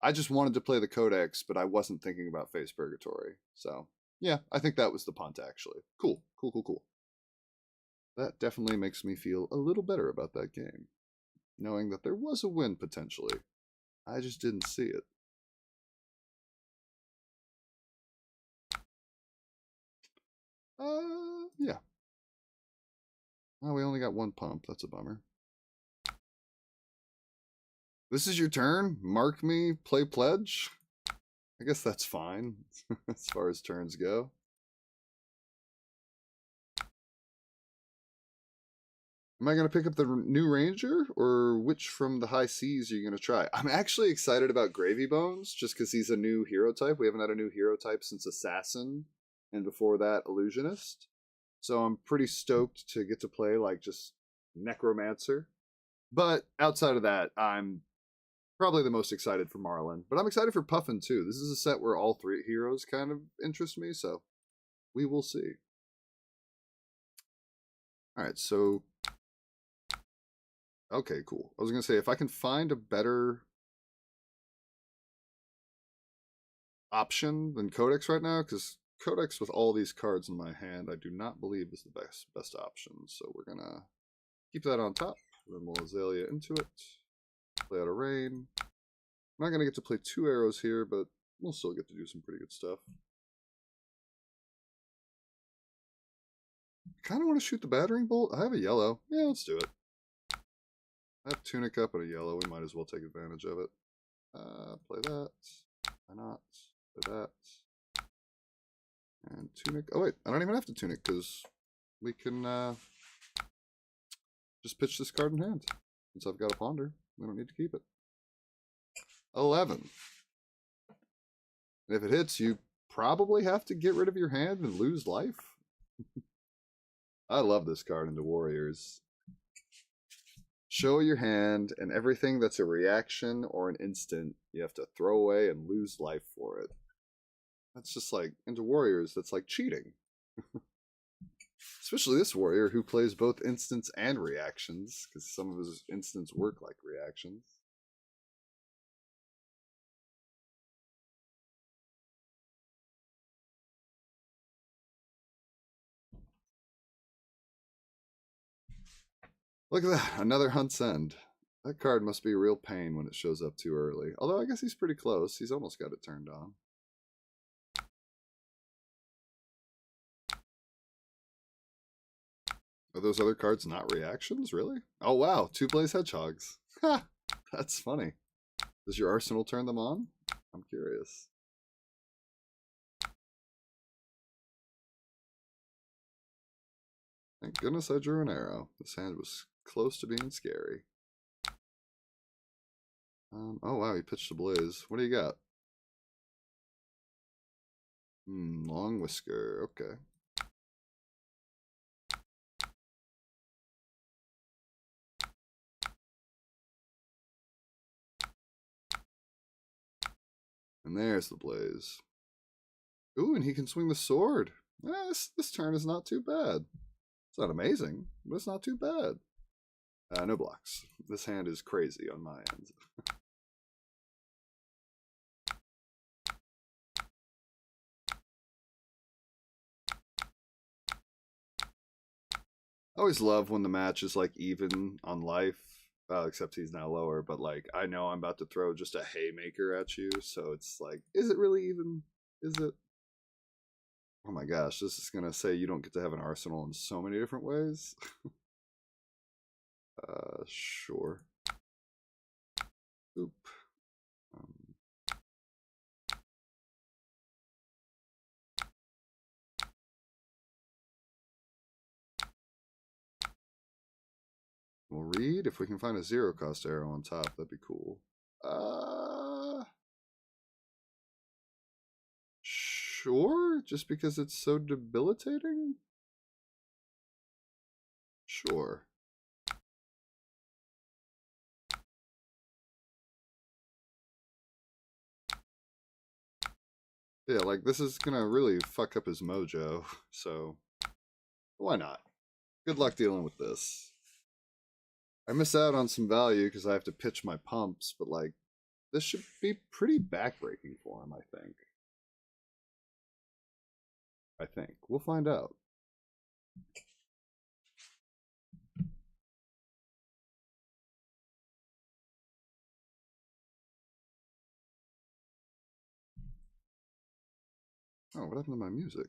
I just wanted to play the Codex, but I wasn't thinking about face Purgatory. So, yeah, I think that was the punt, actually. Cool, cool, cool, cool. That definitely makes me feel a little better about that game, knowing that there was a win, potentially. I just didn't see it. Yeah. Oh, we only got 1 pump. That's a bummer. This is your turn? Mark me, play pledge? I guess that's fine, as far as turns go. Am I going to pick up the new Ranger, or which from the high seas are you going to try? I'm actually excited about Gravy Bones, just because he's a new hero type. We haven't had a new hero type since Assassin, and before that, Illusionist. So I'm pretty stoked to get to play, like, just Necromancer. But outside of that, I'm probably the most excited for Marlin. But I'm excited for Puffin, too. This is a set where all 3 heroes kind of interest me, so we will see. Alright, so... Okay, cool. I was going to say, if I can find a better option than Codex right now, because Codex with all these cards in my hand, I do not believe is the best option. So we're going to keep that on top. Then we'll Azalea into it. Play out a rain. I'm not going to get to play 2 arrows here, but we'll still get to do some pretty good stuff. I kind of want to shoot the battering bolt. I have a yellow. Yeah, let's do it. I have Tunic up and a yellow. We might as well take advantage of it. Play that. Why not? Play that. And Tunic. Oh, wait. I don't even have to Tunic because we can just pitch this card in hand. Since I've got a Ponder, we don't need to keep it. 11. And if it hits, you probably have to get rid of your hand and lose life. I love this card into Warriors. Show your hand, and everything that's a reaction or an instant, you have to throw away and lose life for it. That's just like, into Warriors, that's like cheating. Especially this Warrior who plays both instants and reactions, because some of his instants work like reactions. Look at that, another Hunt's End. That card must be a real pain when it shows up too early. Although I guess he's pretty close. He's almost got it turned on. Are those other cards not reactions? Really? Oh wow, 2 Blaze Hedgehogs. Ha! That's funny. Does your arsenal turn them on? I'm curious. Thank goodness I drew an arrow. This hand was close to being scary. Oh wow, he pitched a Blaze. What do you got? Long Whisker. Okay. And there's the Blaze. Ooh, and he can swing the sword. This turn is not too bad. It's not amazing, but it's not too bad. No blocks. This hand is crazy on my end. I always love when the match is like even on life, except he's now lower, but like I know I'm about to throw just a haymaker at you, so it's like, is it really even? Is it? Oh my gosh, this is gonna say you don't get to have an arsenal in so many different ways. Sure. Oop. We'll read if we can find a 0-cost arrow on top. That'd be cool. Sure. Just because it's so debilitating. Sure. Yeah, like this is gonna really fuck up his mojo. So why not? Good luck dealing with this. I miss out on some value because I have to pitch my pumps, but like this should be pretty backbreaking for him, I think. We'll find out. Oh, what happened to my music?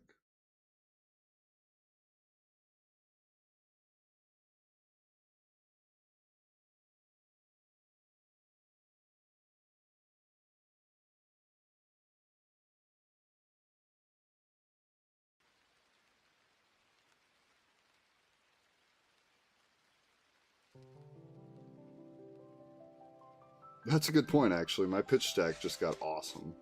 That's a good point, actually. My pitch stack just got awesome.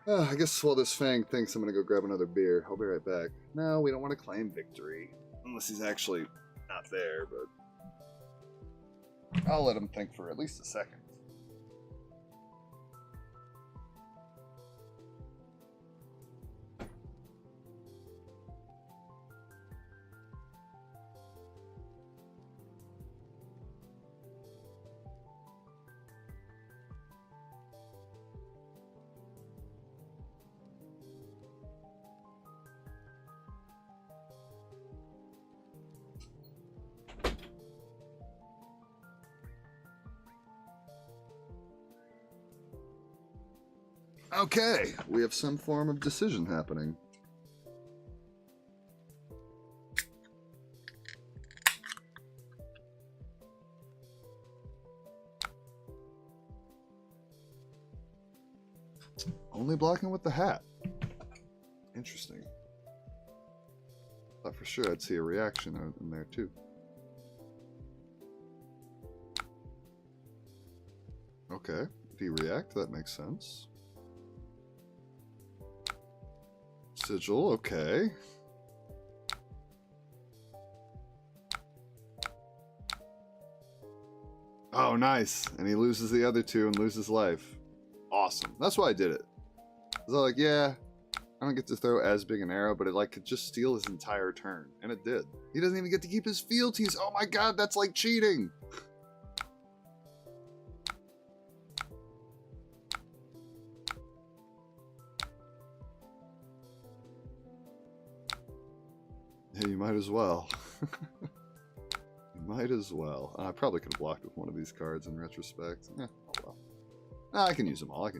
I guess while this Fang thinks I'm going to go grab another beer, I'll be right back. No, we don't want to claim victory. Unless he's actually not there, but I'll let him think for at least a second. Okay, we have some form of decision happening. Only blocking with the hat. Interesting. Thought for sure I'd see a reaction in there too. Okay, if he react, that makes sense. Sigil, okay. Oh, nice. And he loses the other two and loses life. Awesome. That's why I did it. I was like, yeah, I don't get to throw as big an arrow, but it like could just steal his entire turn. And it did. He doesn't even get to keep his fealties. Oh my god, that's like cheating. Yeah, you might as well. You might as well. I probably could have blocked with one of these cards in retrospect. Oh well. I can use them all.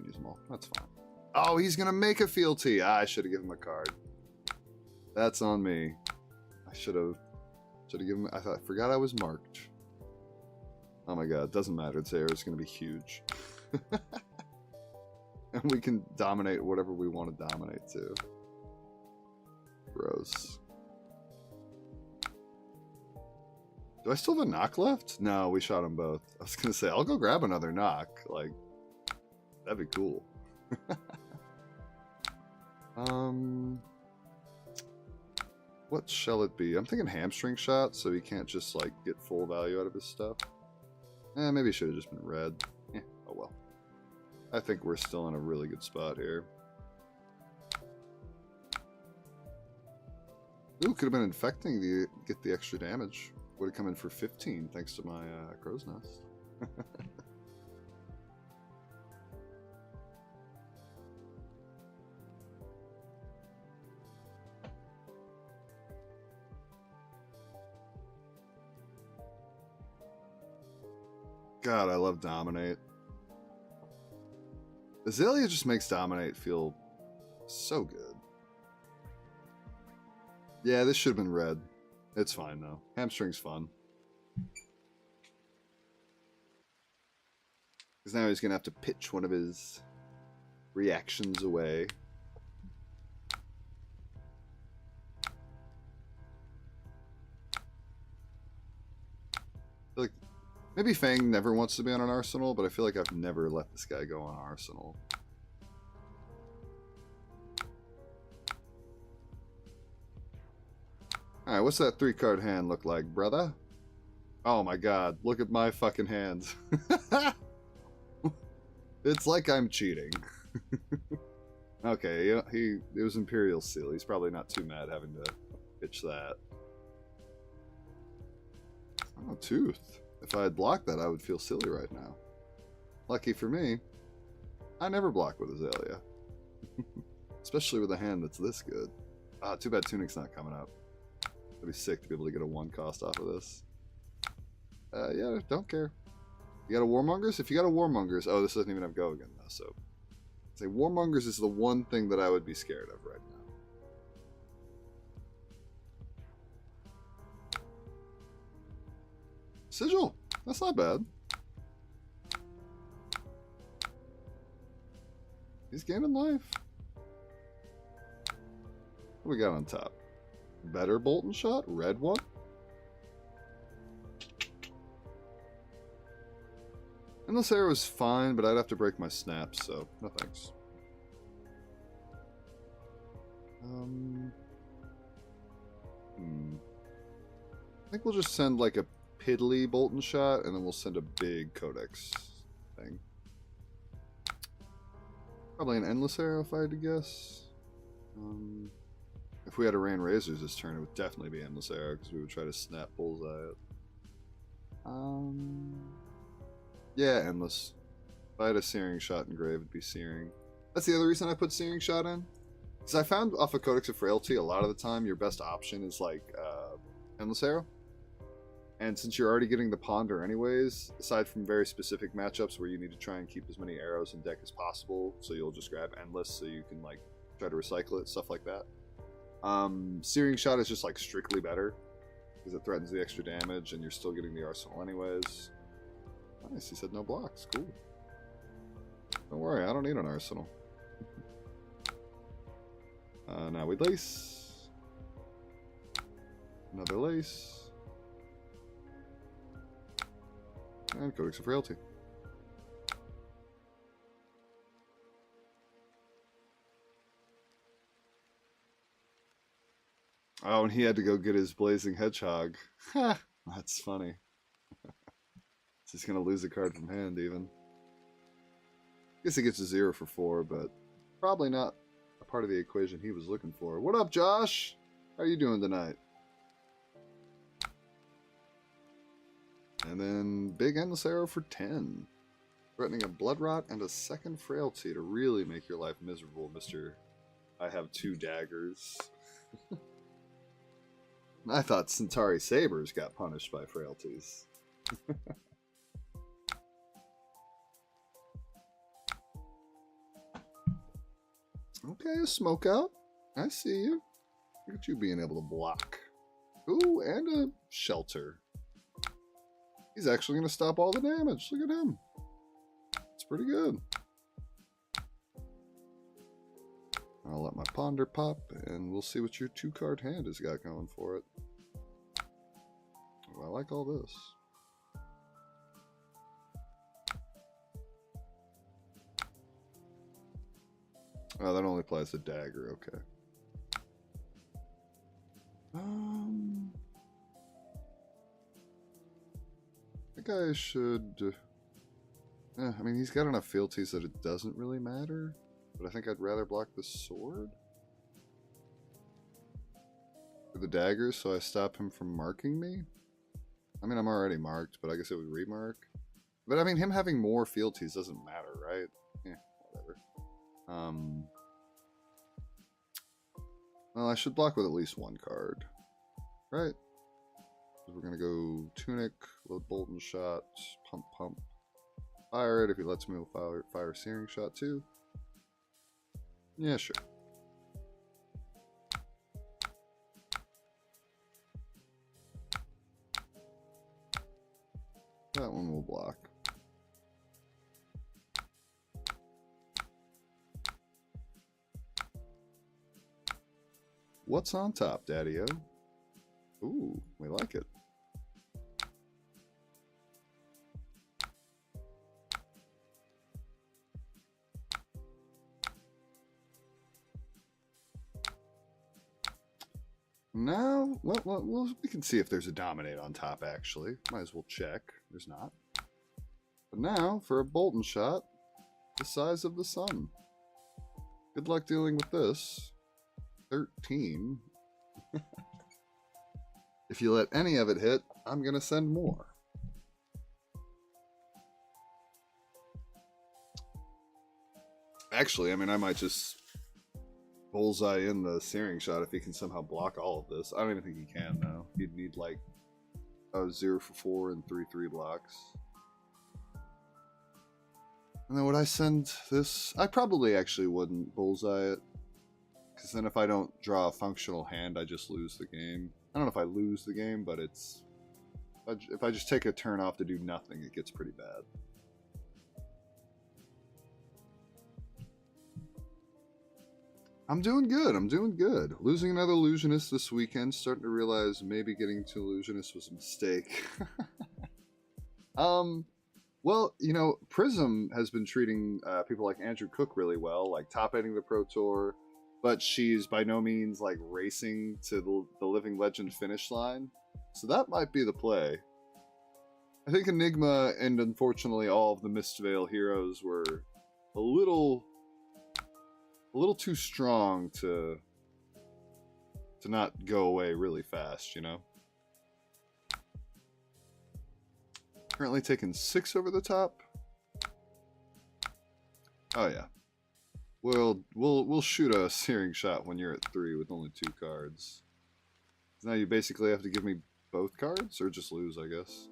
That's fine. Oh, he's going to make a fealty. I should have given him a card. That's on me. I should have given him... I forgot I was marked. Oh my god, doesn't matter. This arrow is going to be huge. And we can dominate whatever we want to dominate too. Gross. Do I still have a knock left? No, we shot them both. I was gonna say, I'll go grab another knock. Like, that'd be cool. What shall it be? I'm thinking hamstring shot, so he can't just, like, get full value out of his stuff. Maybe it should have just been red. Oh well. I think we're still in a really good spot here. Ooh, could have been infecting to get the extra damage. Would have come in for 15 thanks to my crow's nest. God, I love Dominate. Azalea just makes Dominate feel so good. Yeah, this should have been red. It's fine, though. Hamstring's fun. Because now he's going to have to pitch one of his reactions away. I feel like maybe Fang never wants to be on an Arsenal, but I feel like I've never let this guy go on Arsenal. Alright, what's that 3-card hand look like, brother? Oh my god, look at my fucking hands. It's like I'm cheating. Okay, it was Imperial Seal. He's probably not too mad having to pitch that. Oh, Tooth. If I had blocked that, I would feel silly right now. Lucky for me, I never block with Azalea. Especially with a hand that's this good. Ah, too bad Tunic's not coming up. It'd be sick to be able to get a 1 cost off of this. Yeah, don't care. You got a Warmongers? If you got a Warmongers... Oh, this doesn't even have Go again, though, so... I'd say Warmongers is the one thing that I would be scared of right now. Sigil! That's not bad. He's gaining life. What do we got on top? Better Bolton Shot? Red one? Endless Arrow is fine, but I'd have to break my snaps, so no thanks. I think we'll just send like a piddly Bolton Shot, and then we'll send a big Codex thing. Probably an Endless Arrow if I had to guess. If we had a Rain Razors this turn, it would definitely be Endless Arrow, because we would try to snap Bullseye it. Yeah, Endless. If I had a Searing Shot in Grave, it'd be Searing. That's the other reason I put Searing Shot in. Because I found off of Codex of Frailty, a lot of the time, your best option is like Endless Arrow. And since you're already getting the Ponder anyways, aside from very specific matchups where you need to try and keep as many arrows in deck as possible, so you'll just grab Endless so you can like try to recycle it, stuff like that. Searing Shot is just like strictly better because it threatens the extra damage and you're still getting the arsenal anyways. Nice, he said no blocks. Cool. Don't worry, I don't need an arsenal. Now we lace. Another lace. And Codex of Frailty. Oh, and he had to go get his Blazing Hedgehog. Ha! That's funny. He's gonna lose a card from hand, even. Guess he gets a 0 for 4, but probably not a part of the equation he was looking for. What up, Josh? How are you doing tonight? And then big Endless Arrow for 10. Threatening a Blood Rot and a second Frailty to really make your life miserable, Mr. I have 2 daggers. I thought Centauri Sabers got punished by frailties. Okay, a Smoke Out. I see you. Look at you being able to block. Ooh, and a Shelter. He's actually going to stop all the damage. Look at him. It's pretty good. I'll let my Ponder pop, and we'll see what your 2-card hand has got going for it. Oh, I like all this. Oh, that only applies to dagger, okay. I think I should... I mean, he's got enough fealties that it doesn't really matter. But I think I'd rather block the sword. For the daggers, so I stop him from marking me. I mean, I'm already marked, but I guess it would remark. But I mean, him having more fealties doesn't matter, right? Yeah, whatever. Well, I should block with at least one card. Right? We're gonna go Tunic, load Bolt and Shot, Pump Pump. Fire it. If he lets me, we'll fire Searing Shot too. Yeah, sure. That one will block. What's on top, Daddy-O? Ooh, we like it. Now, well, we can see if there's a Dominate on top, actually. Might as well check. There's not. But now, for a Bolt and Shot, the size of the sun. Good luck dealing with this. 13. If you let any of it hit, I'm going to send more. Actually, I mean, I might just bullseye in the Searing Shot if he can somehow block all of this. I don't even think he can, though. He'd need, like, 0 for 4 and 3/3 blocks. And then would I send this? I probably actually wouldn't bullseye it. Because then if I don't draw a functional hand, I just lose the game. I don't know if I lose the game, but it's... If I just take a turn off to do nothing, it gets pretty bad. I'm doing good. I'm doing good. Losing another Illusionist this weekend. Starting to realize maybe getting to Illusionist was a mistake. Well, you know, Prism has been treating people like Andrew Cook really well, like top-ending the Pro Tour, but she's by no means like racing to the Living Legend finish line. So that might be the play. I think Enigma and unfortunately all of the Mistveil heroes were a little too strong to not go away really fast, you know? Currently taking 6 over the top. Oh yeah. We'll shoot a Searing Shot when you're at 3 with only 2 cards. Now you basically have to give me both cards, or just lose, I guess.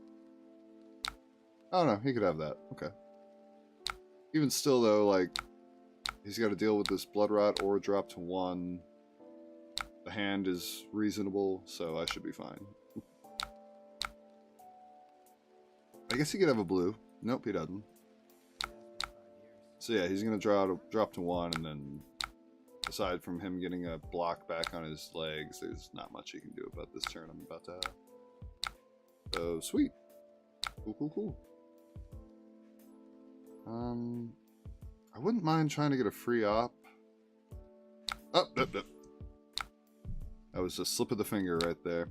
Oh no, he could have that. Okay. Even still though, like, he's got to deal with this Blood Rot or drop to 1. The hand is reasonable, so I should be fine. I guess he could have a blue. Nope, he doesn't. So yeah, he's going to drop to 1, and then aside from him getting a block back on his legs, there's not much he can do about this turn I'm about to have. So, sweet. Cool. I wouldn't mind trying to get a free op. Oh, that was a slip of the finger right there.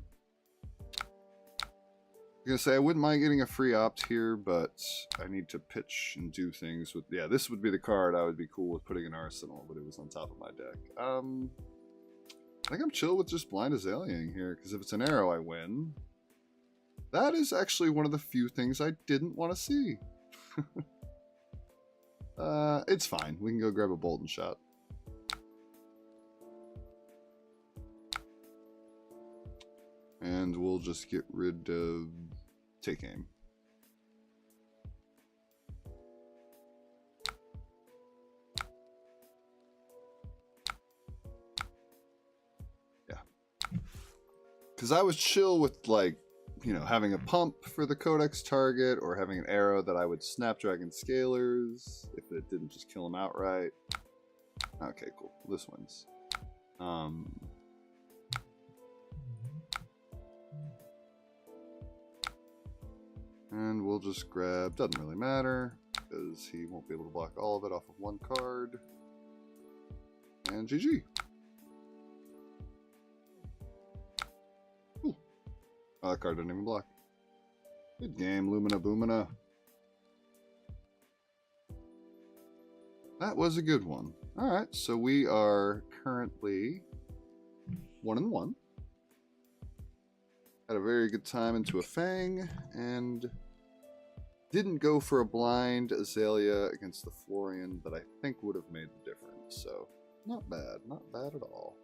I'm gonna say I wouldn't mind getting a free opt here, but I need to pitch and do things with... Yeah, this would be the card I would be cool with putting in Arsenal, but it was on top of my deck. I think I'm chill with just blind Azaleaing here, because if it's an arrow, I win. That is actually one of the few things I didn't want to see. It's fine. We can go grab a Bolt and Shot. And we'll just get rid of Take Aim. Yeah. Because I was chill with, like, you know, having a pump for the Codex target, or having an arrow that I would Snapdragon Scalers if it didn't just kill him outright. Okay, cool. This wins. And we'll just grab, doesn't really matter, because he won't be able to block all of it off of one card. And GG. Cool. Oh, that card didn't even block. Good game, Lumina Boomina. That was a good one. Alright, so we are currently 1-1. Had a very good time into a Fang, and didn't go for a blind Azalea against the Florian that I think would have made the difference. So, not bad at all.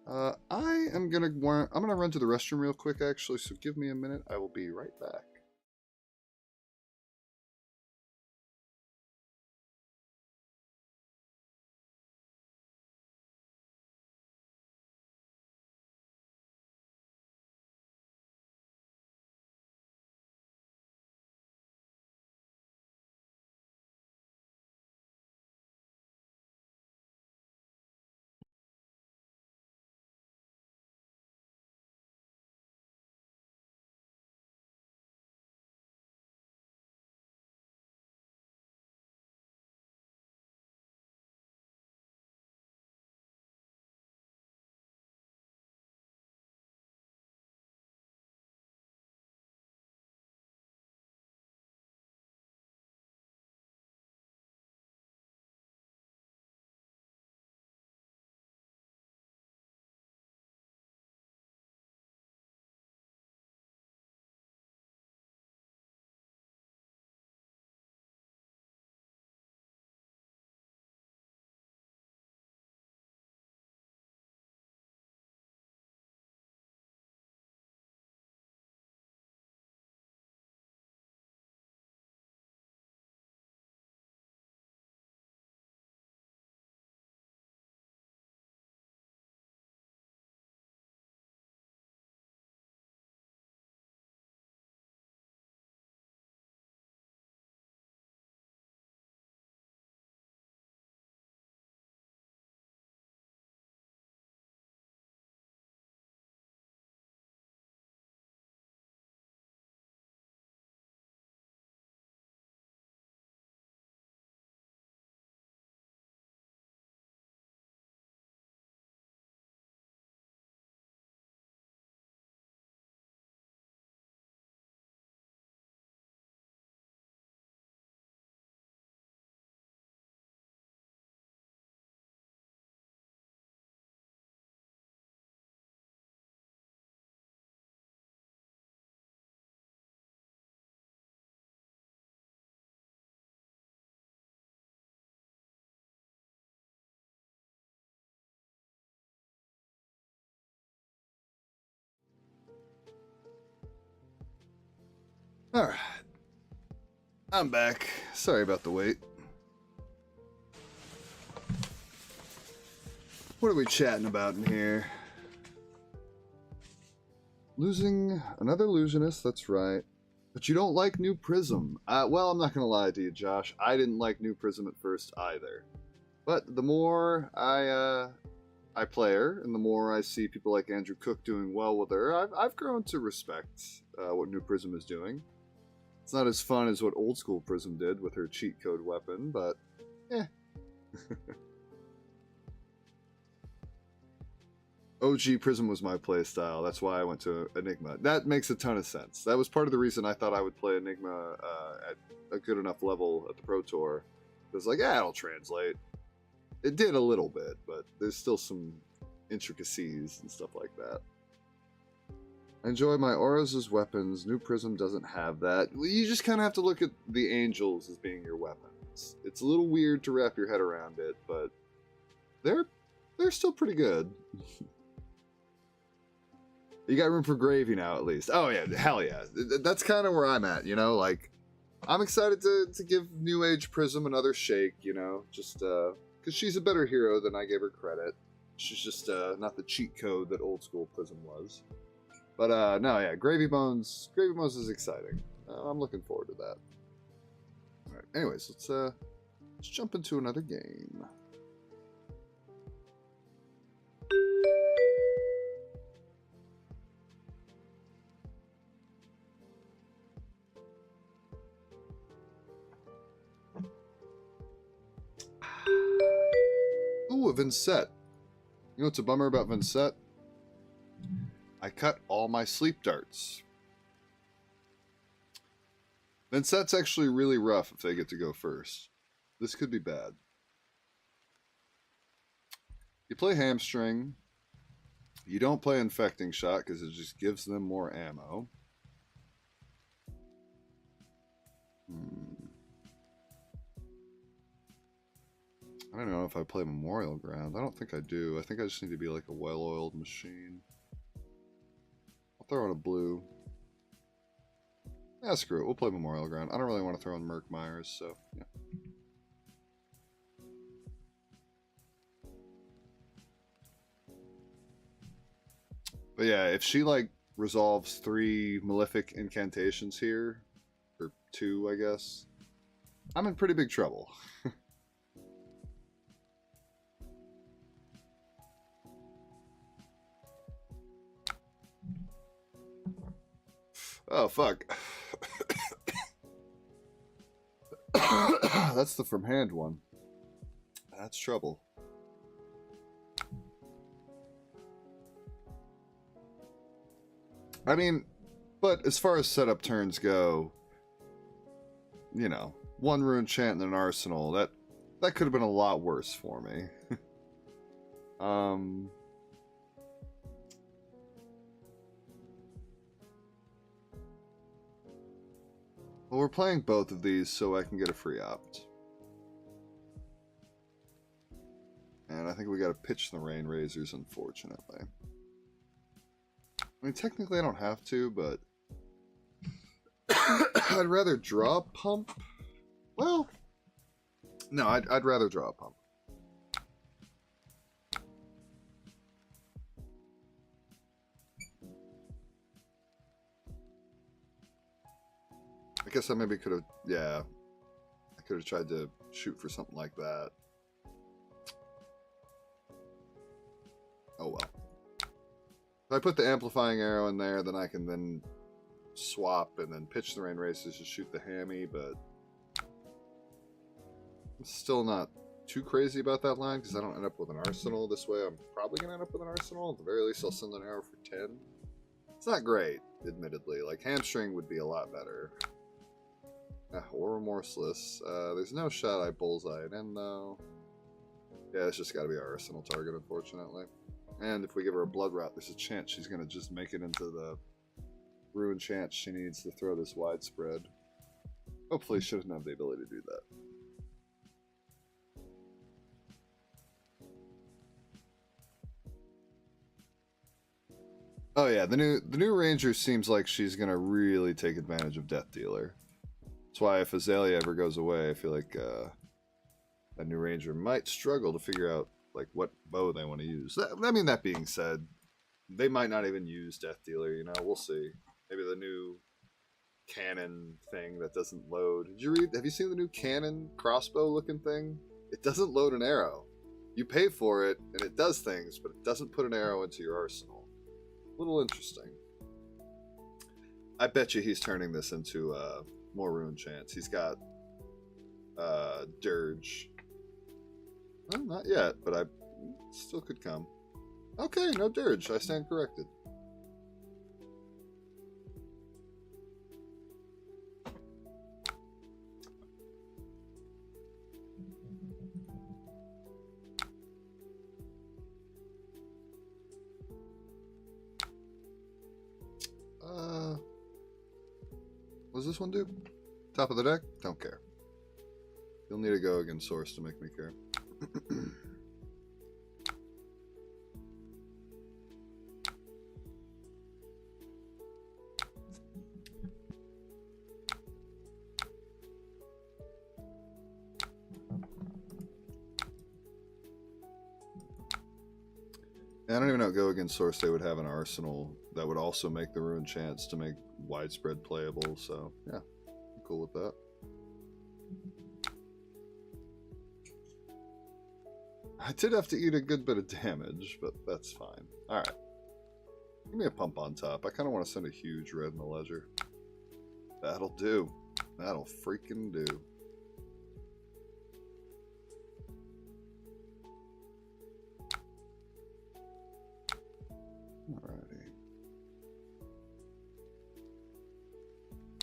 I'm gonna run to the restroom real quick actually, so give me a minute. I will be right back. Alright. I'm back. Sorry about the wait. What are we chatting about in here? Losing another illusionist, that's right. But you don't like New Prism. Well, I'm not gonna lie to you, Josh. I didn't like New Prism at first either. But the more I play her, and the more I see people like Andrew Cook doing well with her, I've grown to respect what New Prism is doing. It's not as fun as what Old School Prism did with her cheat code weapon, but eh. OG Prism was my playstyle. That's why I went to Enigma. That makes a ton of sense. That was part of the reason I thought I would play Enigma at a good enough level at the Pro Tour. It was like, yeah, it'll translate. It did a little bit, but there's still some intricacies and stuff like that. I enjoy my auras as weapons. New Prism doesn't have that. You just kind of have to look at the angels as being your weapons. It's a little weird to wrap your head around it, but they're still pretty good. You got room for gravy now, at least. Oh yeah, hell yeah. That's kind of where I'm at, you know? Like, I'm excited to give New Age Prism another shake, you know? Just, because she's a better hero than I gave her credit. She's just not the cheat code that Old School Prism was. But no, yeah, Gravy Bones is exciting. I'm looking forward to that. All right, anyways, let's jump into another game. Vincent. You know what's a bummer about Vincent? I cut all my sleep darts. Vincent's actually really rough if they get to go first. This could be bad. You play Hamstring. You don't play Infecting Shot because it just gives them more ammo. I don't know if I play Memorial Ground. I don't think I do. I think I just need to be like a well-oiled machine. I'll throw in a blue. Yeah, screw it. We'll play Memorial Ground. I don't really want to throw in Merc Myers, so yeah. But yeah, if she like resolves 3 Malefic incantations here, or 2, I guess, I'm in pretty big trouble. Oh, fuck. That's the from hand one. That's trouble. I mean, but as far as setup turns go, you know, 1 rune chant and an arsenal, that could have been a lot worse for me. Well, we're playing both of these so I can get a free opt. And I think we gotta pitch the Rain Razors, unfortunately. I mean, technically I don't have to, but I'd rather draw a pump. Well, no, I'd rather draw a pump. I guess I maybe could have, yeah, I could have tried to shoot for something like that. Oh well. If I put the amplifying arrow in there, then I can then swap and then pitch the Rain Races to shoot the hammy, but I'm still not too crazy about that line because I don't end up with an arsenal. This way I'm probably going to end up with an arsenal. At the very least, I'll send an arrow for 10. It's not great, admittedly. Like, Hamstring would be a lot better. Or Remorseless. There's no shot I bullseye it in, though. Yeah, it's just got to be our arsenal target, unfortunately. And if we give her a Blood Rot, there's a chance she's going to just make it into the Ruin chance she needs to throw this widespread. Hopefully she doesn't have the ability to do that. Oh yeah, the new Ranger seems like she's going to really take advantage of Death Dealer. That's why if Azalea ever goes away, I feel like a new Ranger might struggle to figure out like what bow they want to use. I mean, that being said, they might not even use Death Dealer, you know, we'll see. Maybe the new cannon thing that doesn't load. Have you seen the new cannon crossbow looking thing? It doesn't load an arrow. You pay for it and it does things, but it doesn't put an arrow into your arsenal. A little interesting. I bet you he's turning this into more rune chance. He's got Dirge. Well, not yet, but I still could come. Okay, no Dirge. I stand corrected. What does this one do? Top of the deck? Don't care. You'll need to go against Source to make me care. I don't even know, go against Source, they would have an arsenal that would also make the Ruin chance to make widespread playable, so yeah, I'm cool with that. I did have to eat a good bit of damage, but that's fine. Alright. Give me a pump on top. I kind of want to send a huge red in the ledger. That'll do. That'll freaking do. Alrighty.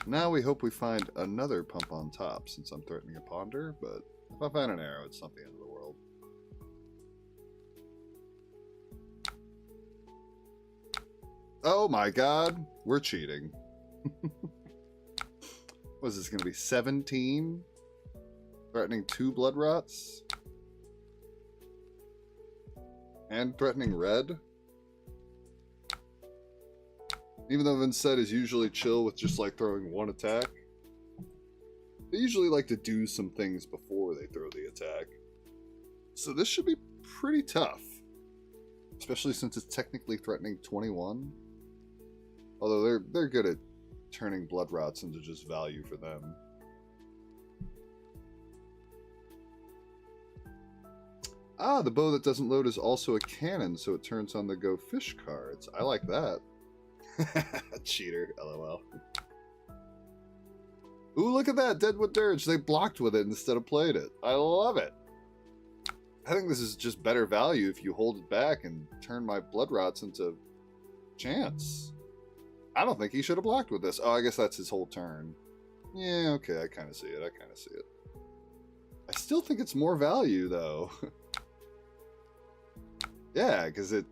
Now we hope we find another pump on top, since I'm threatening a ponder, but if I find an arrow, it's not the end of the world. Oh my god, we're cheating. What is this going to be, 17? Threatening 2 blood rots? And threatening red? Even though Vincent is usually chill with just like throwing 1 attack, they usually like to do some things before they throw the attack. So this should be pretty tough. Especially since it's technically threatening 21. Although they're good at turning blood rots into just value for them. Ah, the bow that doesn't load is also a cannon, so it turns on the go fish cards. I like that. Cheater, lol. Ooh, look at that, Deadwood Dirge. They blocked with it instead of played it. I love it. I think this is just better value if you hold it back and turn my blood rots into chance. I don't think he should have blocked with this. Oh, I guess that's his whole turn. Yeah, okay, I kind of see it. I still think it's more value, though. Yeah, because it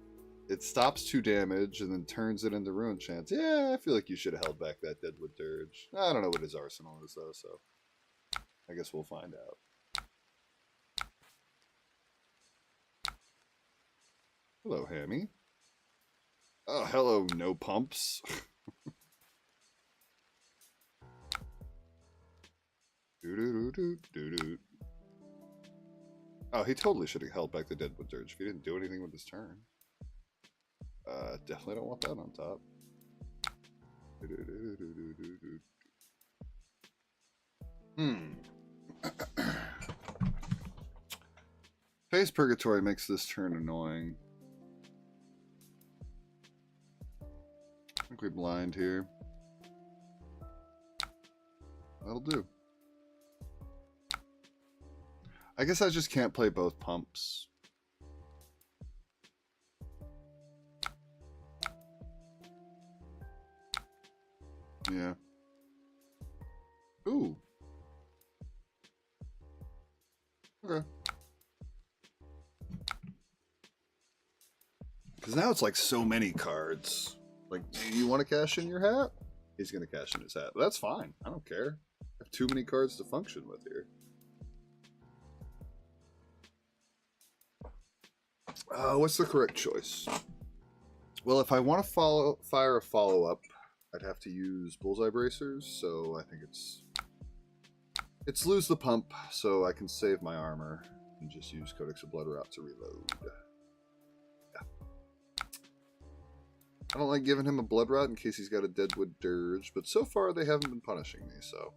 stops 2 damage and then turns it into ruin chance. Yeah, I feel like you should have held back that Deadwood Dirge. I don't know what his arsenal is, though, so I guess we'll find out. Hello, Hammy. Oh, hello, no pumps. Oh, he totally should have held back the Deadwood Dirge if he didn't do anything with his turn. Definitely don't want that on top. Face Purgatory makes this turn annoying. I think we blind here. That'll do. I guess I just can't play both pumps. Yeah. Ooh. Okay. Because now it's like so many cards. Like, do you want to cash in your hat? He's going to cash in his hat. That's fine. I don't care. I have too many cards to function with here. What's the correct choice? Well, if I want to fire a follow-up, I'd have to use Bullseye Bracers, so I think it's lose the pump, so I can save my armor and just use Codex of Blood Rot to reload. Yeah. I don't like giving him a Blood Rot in case he's got a Deadwood Dirge, but so far they haven't been punishing me, so...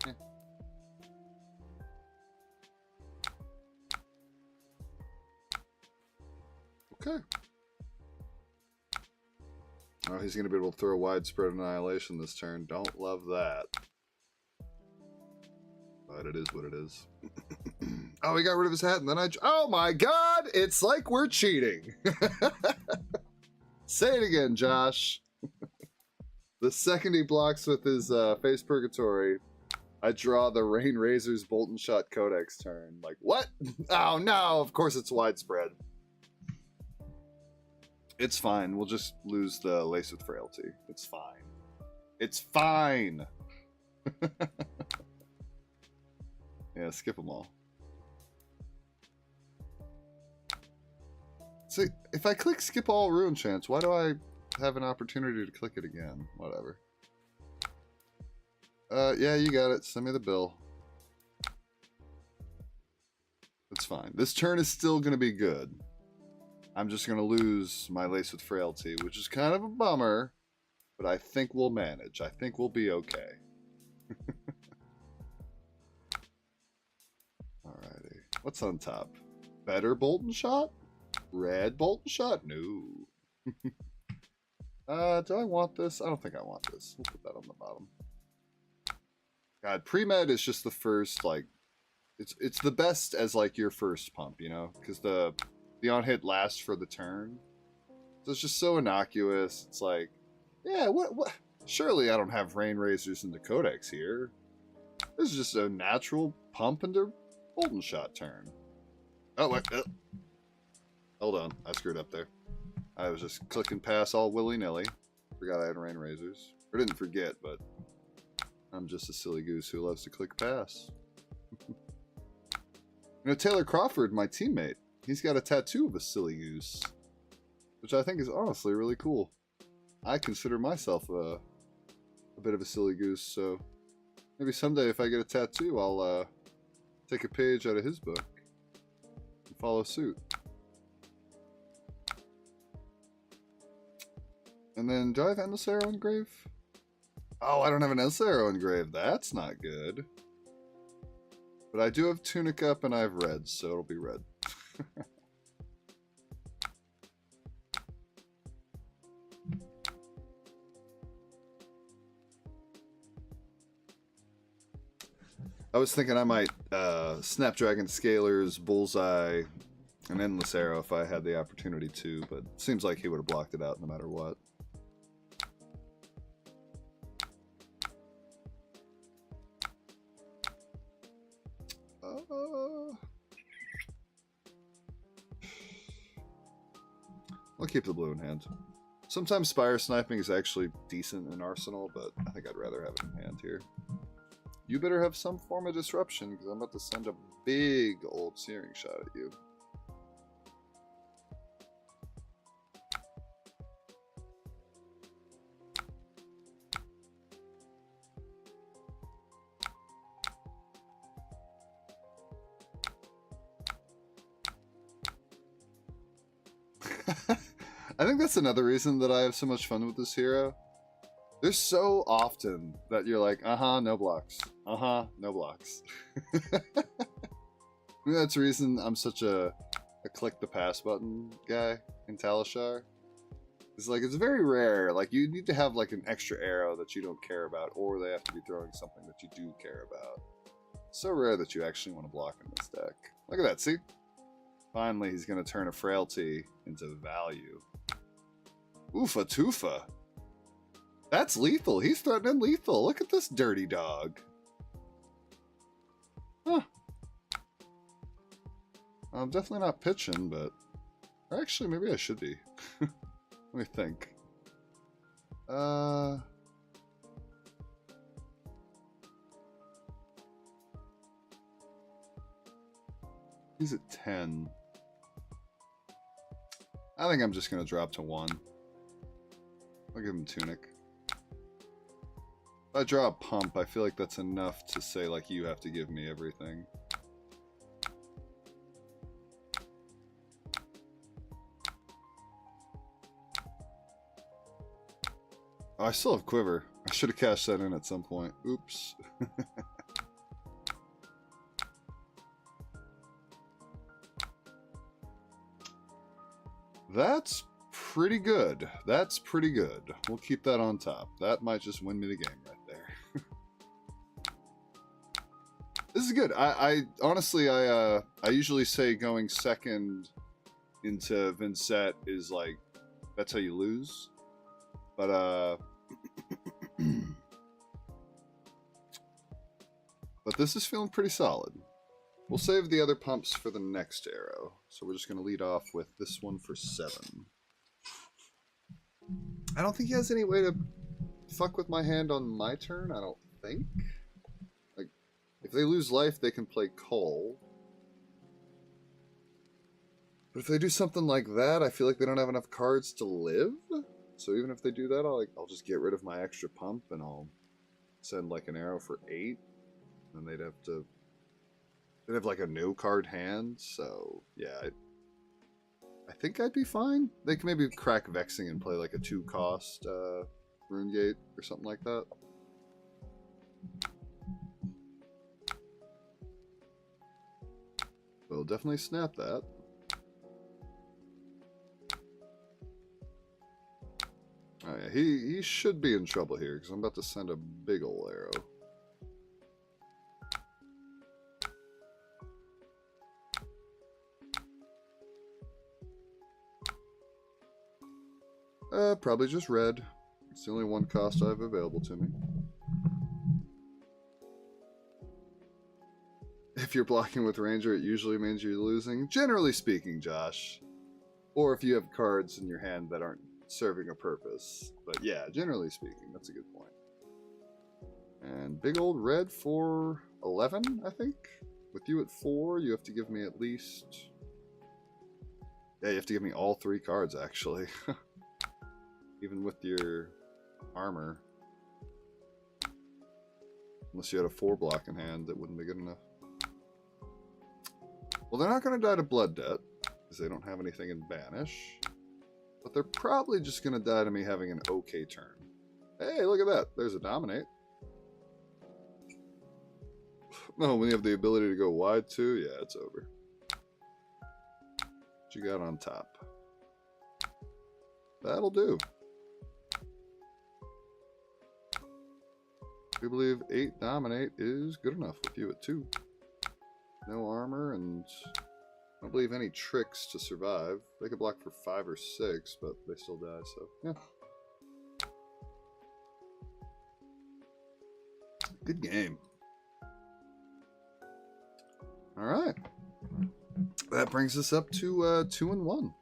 Eh. Okay. Oh, he's going to be able to throw Widespread Annihilation this turn. Don't love that. But it is what it is. Oh, he got rid of his hat and then oh my god! It's like we're cheating! Say it again, Josh. The second he blocks with his Face Purgatory, I draw the Rain Razor's Bolt and Shot Codex turn. Like, what? Oh no, of course it's Widespread. It's fine. We'll just lose the Lace with Frailty. It's fine. It's fine. Yeah, skip them all. See, if I click skip all Ruin Chance, why do I have an opportunity to click it again? Whatever. Yeah, you got it. Send me the bill. It's fine. This turn is still going to be good. I'm just going to lose my Lace with Frailty, which is kind of a bummer, but I think we'll manage. I think we'll be okay. Alrighty. What's on top? Better Bolt and Shot? Red Bolt and Shot? No. Do I want this? I don't think I want this. We'll put that on the bottom. God, Pre-Med is just the first, like, it's the best as, like, your first pump, you know? Because the on-hit lasts for the turn. So it's just so innocuous. It's like, yeah, what? Surely I don't have rain razors in the codex here. This is just a natural pump into Bolton shot turn. Oh, wait. Hold on. I screwed up there. I was just clicking pass all willy-nilly. Forgot I had rain razors. Or didn't forget, but I'm just a silly goose who loves to click pass. You know, Taylor Crawford, my teammate, he's got a tattoo of a silly goose, which I think is honestly really cool. I consider myself a bit of a silly goose, so maybe someday if I get a tattoo, I'll take a page out of his book and follow suit. And then, do I have Endless Arrow Engrave? Oh, I don't have an Endless Arrow Engrave. That's not good. But I do have Tunic up and I have red, so it'll be red. I was thinking I might Snapdragon Scalers, Bullseye, and Endless Arrow if I had the opportunity to, but it seems like he would have blocked it out no matter what. I'll keep the blue in hand. Sometimes Spire Sniping is actually decent in Arsenal, but I think I'd rather have it in hand here. You better have some form of disruption, because I'm about to send a big old Searing Shot at you. I think that's another reason that I have so much fun with this hero. There's so often that you're like, no blocks. No blocks. I think that's the reason I'm such a click the pass button guy in Talishar. It's like, it's very rare. Like, you need to have like an extra arrow that you don't care about, or they have to be throwing something that you do care about. It's so rare that you actually want to block in this deck. Look at that, see? Finally, he's going to turn a frailty into value. Oofa toofa. That's lethal. He's threatening lethal. Look at this dirty dog. Huh. I'm definitely not pitching, but... Actually, maybe I should be. Let me think. He's at 10. I think I'm just going to drop to 1. I'll give him Tunic. If I draw a pump, I feel like that's enough to say, like, you have to give me everything. Oh, I still have Quiver. I should have cashed that in at some point. Oops. That's pretty good. That's pretty good. We'll keep that on top. That might just win me the game right there. This is good. I honestly, I usually say going second into Vincent is like, that's how you lose. But but this is feeling pretty solid. We'll save the other pumps for the next arrow. So we're just going to lead off with this one for 7. I don't think he has any way to fuck with my hand on my turn, I don't think. Like, if they lose life, they can play Cole. But if they do something like that, I feel like they don't have enough cards to live. So even if they do that, I'll just get rid of my extra pump and I'll send like an arrow for 8. And they'd have like a no card hand, so yeah, I think I'd be fine. They can maybe crack Vexing and play like a 2-cost Rune Gate or something like that. We'll definitely snap that. Oh yeah, he should be in trouble here because I'm about to send a big ol' arrow. Probably just red. It's the only one cost I have available to me. If you're blocking with Ranger, it usually means you're losing. Generally speaking, Josh. Or if you have cards in your hand that aren't serving a purpose. But yeah, generally speaking, that's a good point. And big old red for 11, I think. With you at 4, you have to give me at least... Yeah, you have to give me all 3 cards, actually. Even with your armor. Unless you had a 4 block in hand, that wouldn't be good enough. Well, they're not going to die to Blood Debt, because they don't have anything in Banish. But they're probably just going to die to me having an okay turn. Hey, look at that. There's a Dominate. No, when you have the ability to go wide too, yeah, it's over. What you got on top? That'll do. We believe 8 Dominate is good enough with you at 2. No armor, and I don't believe any tricks to survive. They could block for 5 or 6, but they still die, so yeah. Good game. Alright. That brings us up to 2-1.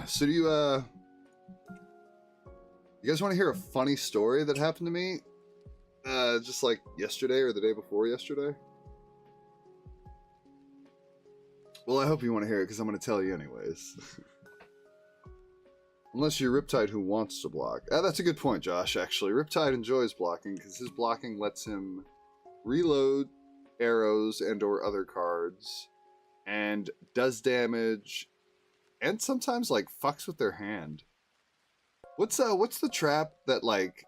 So do you guys want to hear a funny story that happened to me? Just like yesterday or the day before yesterday? Well, I hope you want to hear it because I'm going to tell you anyways. Unless you're Riptide who wants to block. That's a good point, Josh, actually. Riptide enjoys blocking because his blocking lets him reload arrows and or other cards and does damage and sometimes like fucks with their hand. What's the trap that like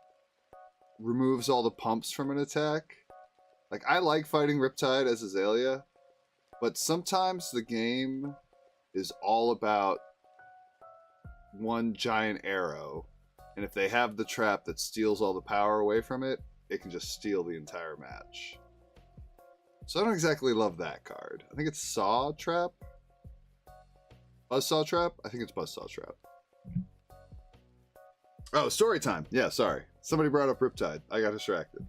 removes all the pumps from an attack? Like, I like fighting Riptide as Azalea, but sometimes the game is all about one giant arrow, and if they have the trap that steals all the power away from it, it can just steal the entire match. So I don't exactly love that card. I think it's Saw Trap? Buzzsaw Trap? I think it's Buzzsaw Trap. Oh, story time. Yeah, sorry. Somebody brought up Riptide. I got distracted.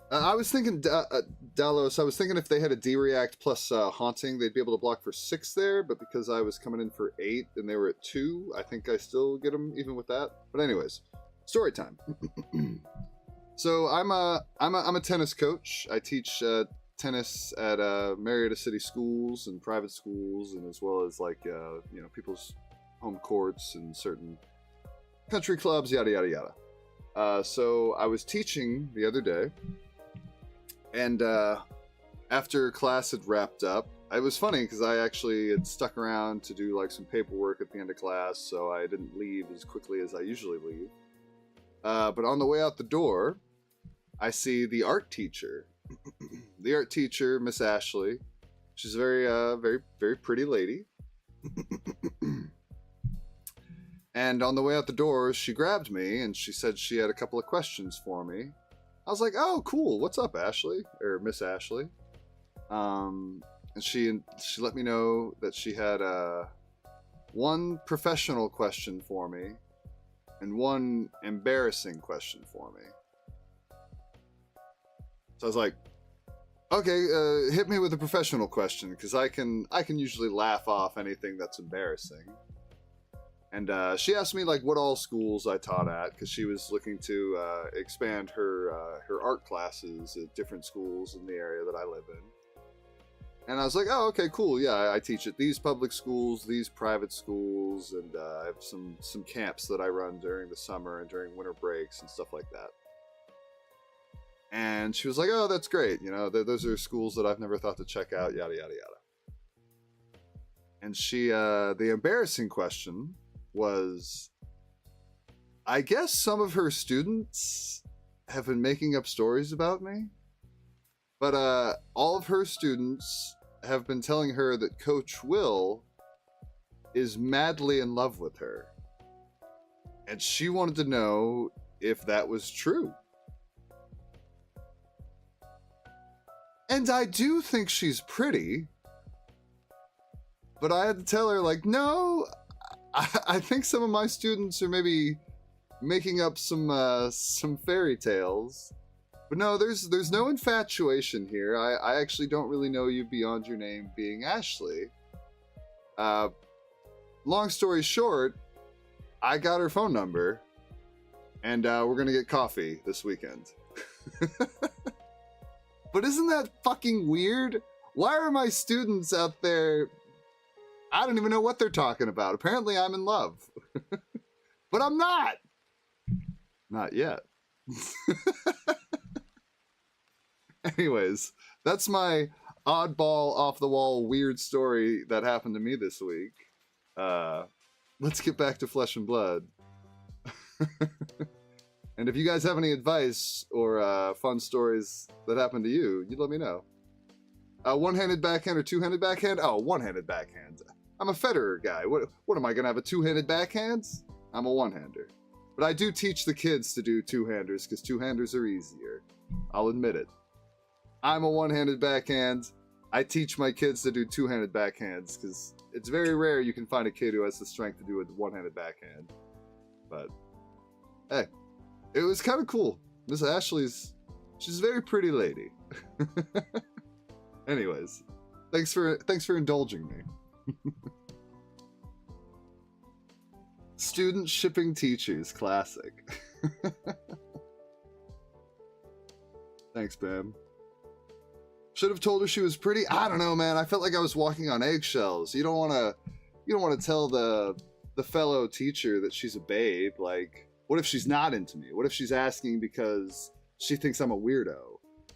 I was thinking, Dalos, I was thinking if they had a D-React plus Haunting, they'd be able to block for 6 there, but because I was coming in for 8 and they were at 2, I think I still get them even with that. But anyways, story time. So I'm a tennis coach. I teach tennis at Marietta City schools and private schools, and as well as like you know, people's home courts and certain country clubs, yada yada yada. So I was teaching the other day. And after class had wrapped up, it was funny because I actually had stuck around to do like some paperwork at the end of class, so I didn't leave as quickly as I usually leave. But on the way out the door, I see the art teacher. The art teacher, Miss Ashley. She's a very pretty lady. And on the way out the door, she grabbed me and she said she had a couple of questions for me. I was like, oh, cool. What's up, Ashley? Or Miss Ashley. And she let me know that she had one professional question for me and one embarrassing question for me. So I was like, okay, hit me with a professional question, because I can usually laugh off anything that's embarrassing. And she asked me like what all schools I taught at, because she was looking to expand her art classes at different schools in the area that I live in. And I was like, oh, okay, cool. Yeah, I teach at these public schools, these private schools, and I have some camps that I run during the summer and during winter breaks and stuff like that. And she was like, oh, that's great. You know, those are schools that I've never thought to check out, yada, yada, yada. And she, the embarrassing question was, I guess some of her students have been making up stories about me, but all of her students have been telling her that Coach Will is madly in love with her. And she wanted to know if that was true. And I do think she's pretty, but I had to tell her, like, no, I think some of my students are maybe making up some fairy tales. But no, there's no infatuation here. I actually don't really know you beyond your name being Ashley. Long story short, I got her phone number, and we're gonna get coffee this weekend. But isn't that fucking weird? Why are my students out there? I don't even know what they're talking about. Apparently I'm in love. But I'm not. Not yet. Anyways, that's my oddball, off-the-wall, weird story that happened to me this week. Let's get back to Flesh and Blood. And if you guys have any advice or fun stories that happened to you, you let me know. One-handed backhand or two-handed backhand? Oh, one-handed backhand. I'm a Federer guy. What am I, gonna have a two-handed backhand? I'm a one-hander. But I do teach the kids to do two-handers, because two-handers are easier. I'll admit it. I'm a one-handed backhand. I teach my kids to do two-handed backhands, because it's very rare you can find a kid who has the strength to do a one-handed backhand. But, hey, it was kind of cool. Miss Ashley's, she's a very pretty lady. Anyways, thanks for indulging me. Student shipping teachers, classic. Thanks, Bam. Should have told her she was pretty. I don't know, man. I felt like I was walking on eggshells. You don't want to tell the fellow teacher that she's a babe. Like, what if she's not into me? What if she's asking because she thinks I'm a weirdo?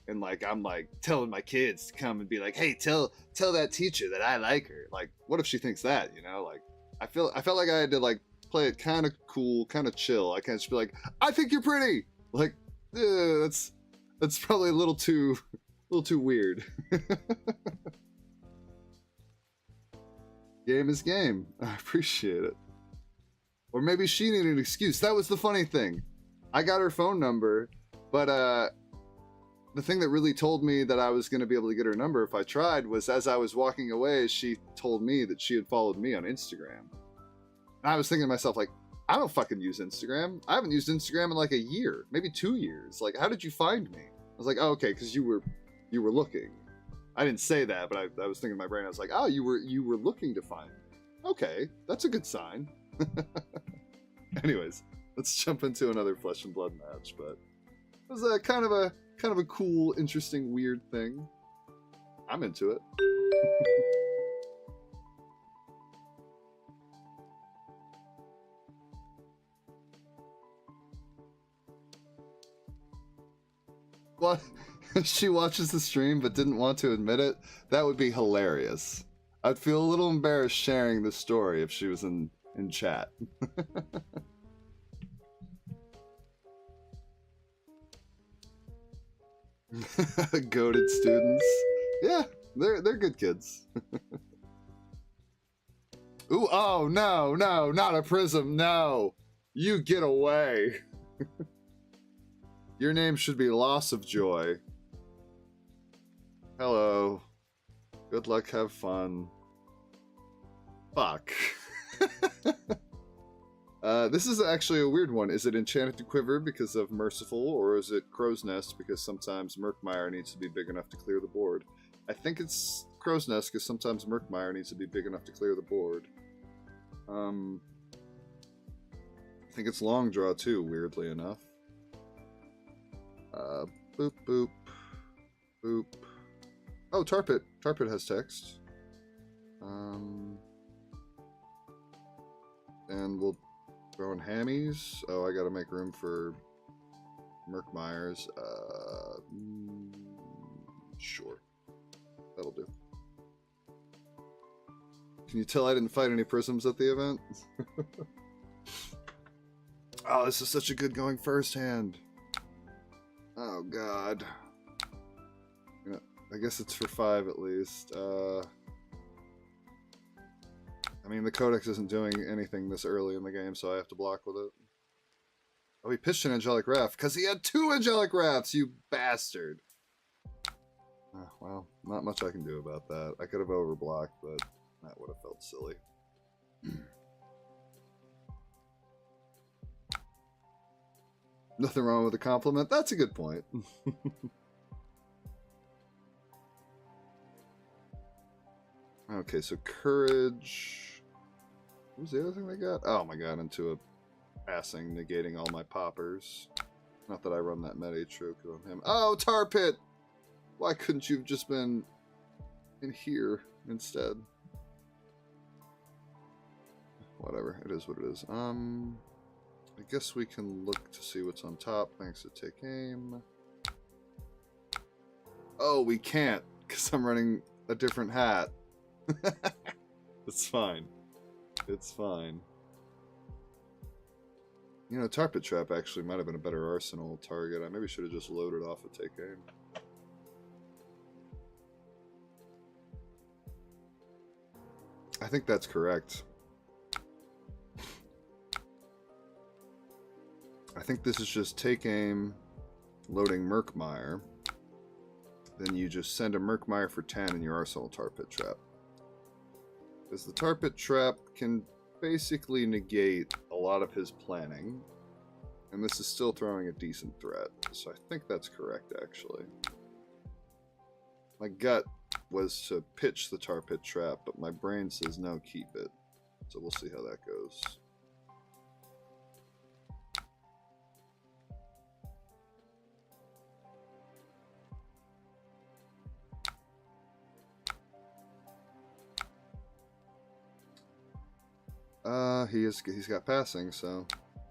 And like, I'm like telling my kids to come and be like, hey, tell that teacher that I like her. Like, what if she thinks that, you know? Like, I felt like I had to like play it kind of cool, kind of chill. I can't just be like, I think you're pretty. Like, that's probably a little too weird. Game is game. I appreciate it. Or maybe she needed an excuse. That was the funny thing. I got her phone number, but the thing that really told me that I was going to be able to get her number if I tried was as I was walking away, she told me that she had followed me on Instagram. And I was thinking to myself, like, I don't fucking use Instagram. I haven't used Instagram in like a year, maybe 2 years. Like, how did you find me? I was like, oh, okay, because you were looking. I didn't say that, but I was thinking in my brain, I was like, oh, you were looking to find me. Okay, that's a good sign. Anyways, let's jump into another Flesh and Blood match, but it was a kind of a cool, interesting, weird thing. I'm into it. What? She watches the stream but didn't want to admit it? That would be hilarious. I'd feel a little embarrassed sharing this story if she was in chat. Goated students. Yeah, they're good kids. Ooh, oh no, not a prism, no. You get away. Your name should be Loss of Joy. Hello. Good luck, have fun. Fuck. This is actually a weird one. Is it Enchanted to Quiver because of Merciful, or is it Crow's Nest because sometimes Murkmire needs to be big enough to clear the board? I think it's Crow's Nest because sometimes Murkmire needs to be big enough to clear the board. I think it's Long Draw too, weirdly enough. Boop, boop, boop. Oh, Tarpit. Tarpit has text. And we'll throw in hammies. Oh, I gotta make room for Murkmire's. Sure. That'll do. Can you tell I didn't fight any prisms at the event? Oh, this is such a good going first hand. Oh, God. Yeah, I guess it's for 5 at least. I mean, the Codex isn't doing anything this early in the game, so I have to block with it. Oh, he pitched an Angelic Wrath, because he had 2 Angelic Wraths, you bastard! Well, not much I can do about that. I could have overblocked, but that would have felt silly. Nothing wrong with a compliment. That's a good point. Okay, so courage. What was the other thing they got? Oh my god, into a passing, negating all my poppers. Not that I run that meta trope on him. Oh, Tar Pit! Why couldn't you have just been in here instead? Whatever, it is what it is. I guess we can look to see what's on top. Thanks to take aim. Oh, we can't, because I'm running a different hat. It's fine. It's fine. You know, Tar Pit Trap actually might have been a better arsenal target. I maybe should have just loaded off a take aim. I think that's correct. I think this is just take aim, loading Murkmire. Then you just send a Murkmire for 10 in your arsenal Tar Pit Trap. Because the Tar Pit Trap can basically negate a lot of his planning. And this is still throwing a decent threat. So I think that's correct, actually. My gut was to pitch the Tar Pit Trap, but my brain says no, keep it. So we'll see how that goes. He's got passing, so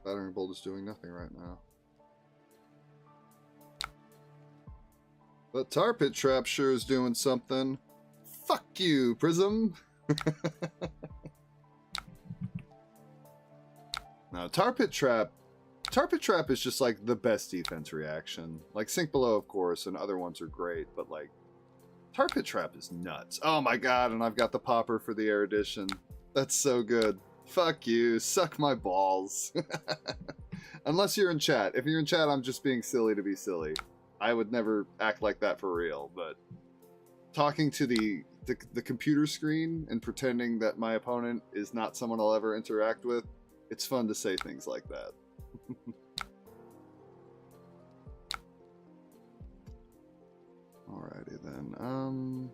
Battering Bolt is doing nothing right now. But Tar Pit Trap sure is doing something. Fuck you, Prism. Now, Tar Pit Trap is just like the best defense reaction. Like Sink Below, of course, and other ones are great, but like Tar Pit Trap is nuts. Oh my god, and I've got the popper for the erudition. That's so good. Fuck you. Suck my balls. Unless you're in chat. If you're in chat, I'm just being silly to be silly. I would never act like that for real, but talking to the computer screen and pretending that my opponent is not someone I'll ever interact with, it's fun to say things like that. Alrighty then.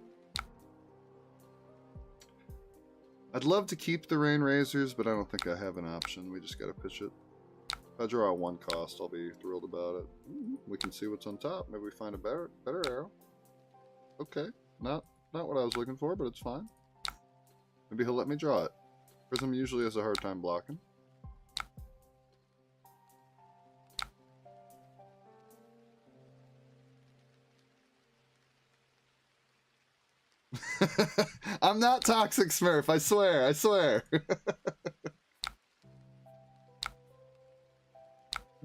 I'd love to keep the Rain Razors, but I don't think I have an option. We just gotta pitch it. If I draw a 1 cost, I'll be thrilled about it. We can see what's on top. Maybe we find a better arrow. Okay, not what I was looking for, but it's fine. Maybe he'll let me draw it. Prism usually has a hard time blocking. I'm not Toxic Smurf, I swear, I swear.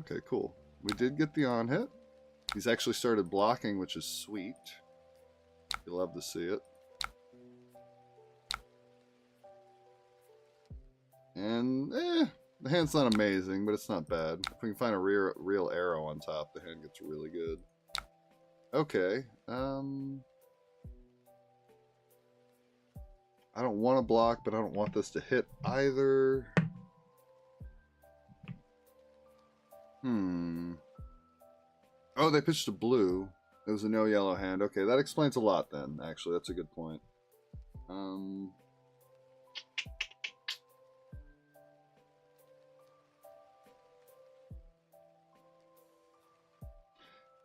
Okay, cool. We did get the on hit. He's actually started blocking, which is sweet. You love to see it. And, the hand's not amazing, but it's not bad. If we can find a real arrow on top, the hand gets really good. Okay, I don't want to block, but I don't want this to hit either. Oh, they pitched a blue. It was a no yellow hand. Okay, that explains a lot then, actually. That's a good point.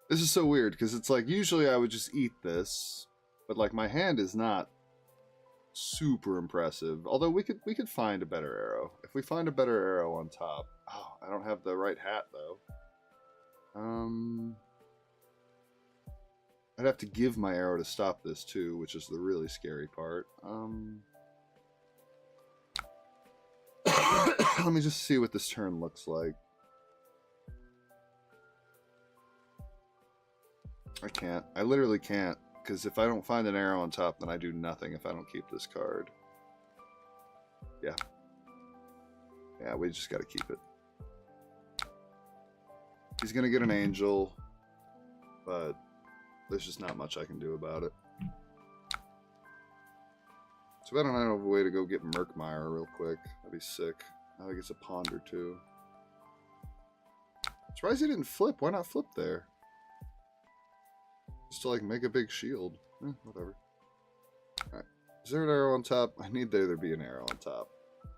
This is so weird, because it's like, usually I would just eat this, but like my hand is not super impressive. Although we could find a better arrow. If we find a better arrow on top. Oh, I don't have the right hat though. I'd have to give my arrow to stop this too, which is the really scary part. Let me just see what this turn looks like. I can't. I literally can't. Because if I don't find an arrow on top, then I do nothing if I don't keep this card. Yeah. Yeah, we just got to keep it. He's going to get an angel, but There's just not much I can do about it. So I don't have a way to go get Murkmire real quick. That'd be sick. Now he gets a Ponder too. Surprised he didn't flip. Why not flip there? Just to like make a big shield. Whatever. Alright. Is there an arrow on top? I need there to be an arrow on top.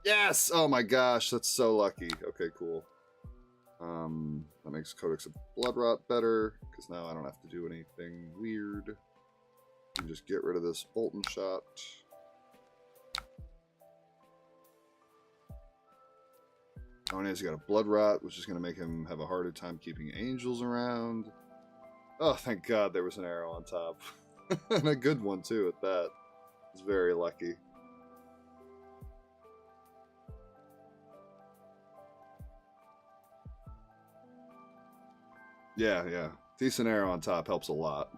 Yes! Oh my gosh, that's so lucky. Okay, cool. That makes Codex of Bloodrot better, because now I don't have to do anything weird. I can just get rid of this Bolton Shot. Oh, and he's got a Blood Rot, which is going to make him have a harder time keeping angels around. Oh, thank God there was an arrow on top. And a good one, too, at that. It's very lucky. Yeah. Decent arrow on top helps a lot.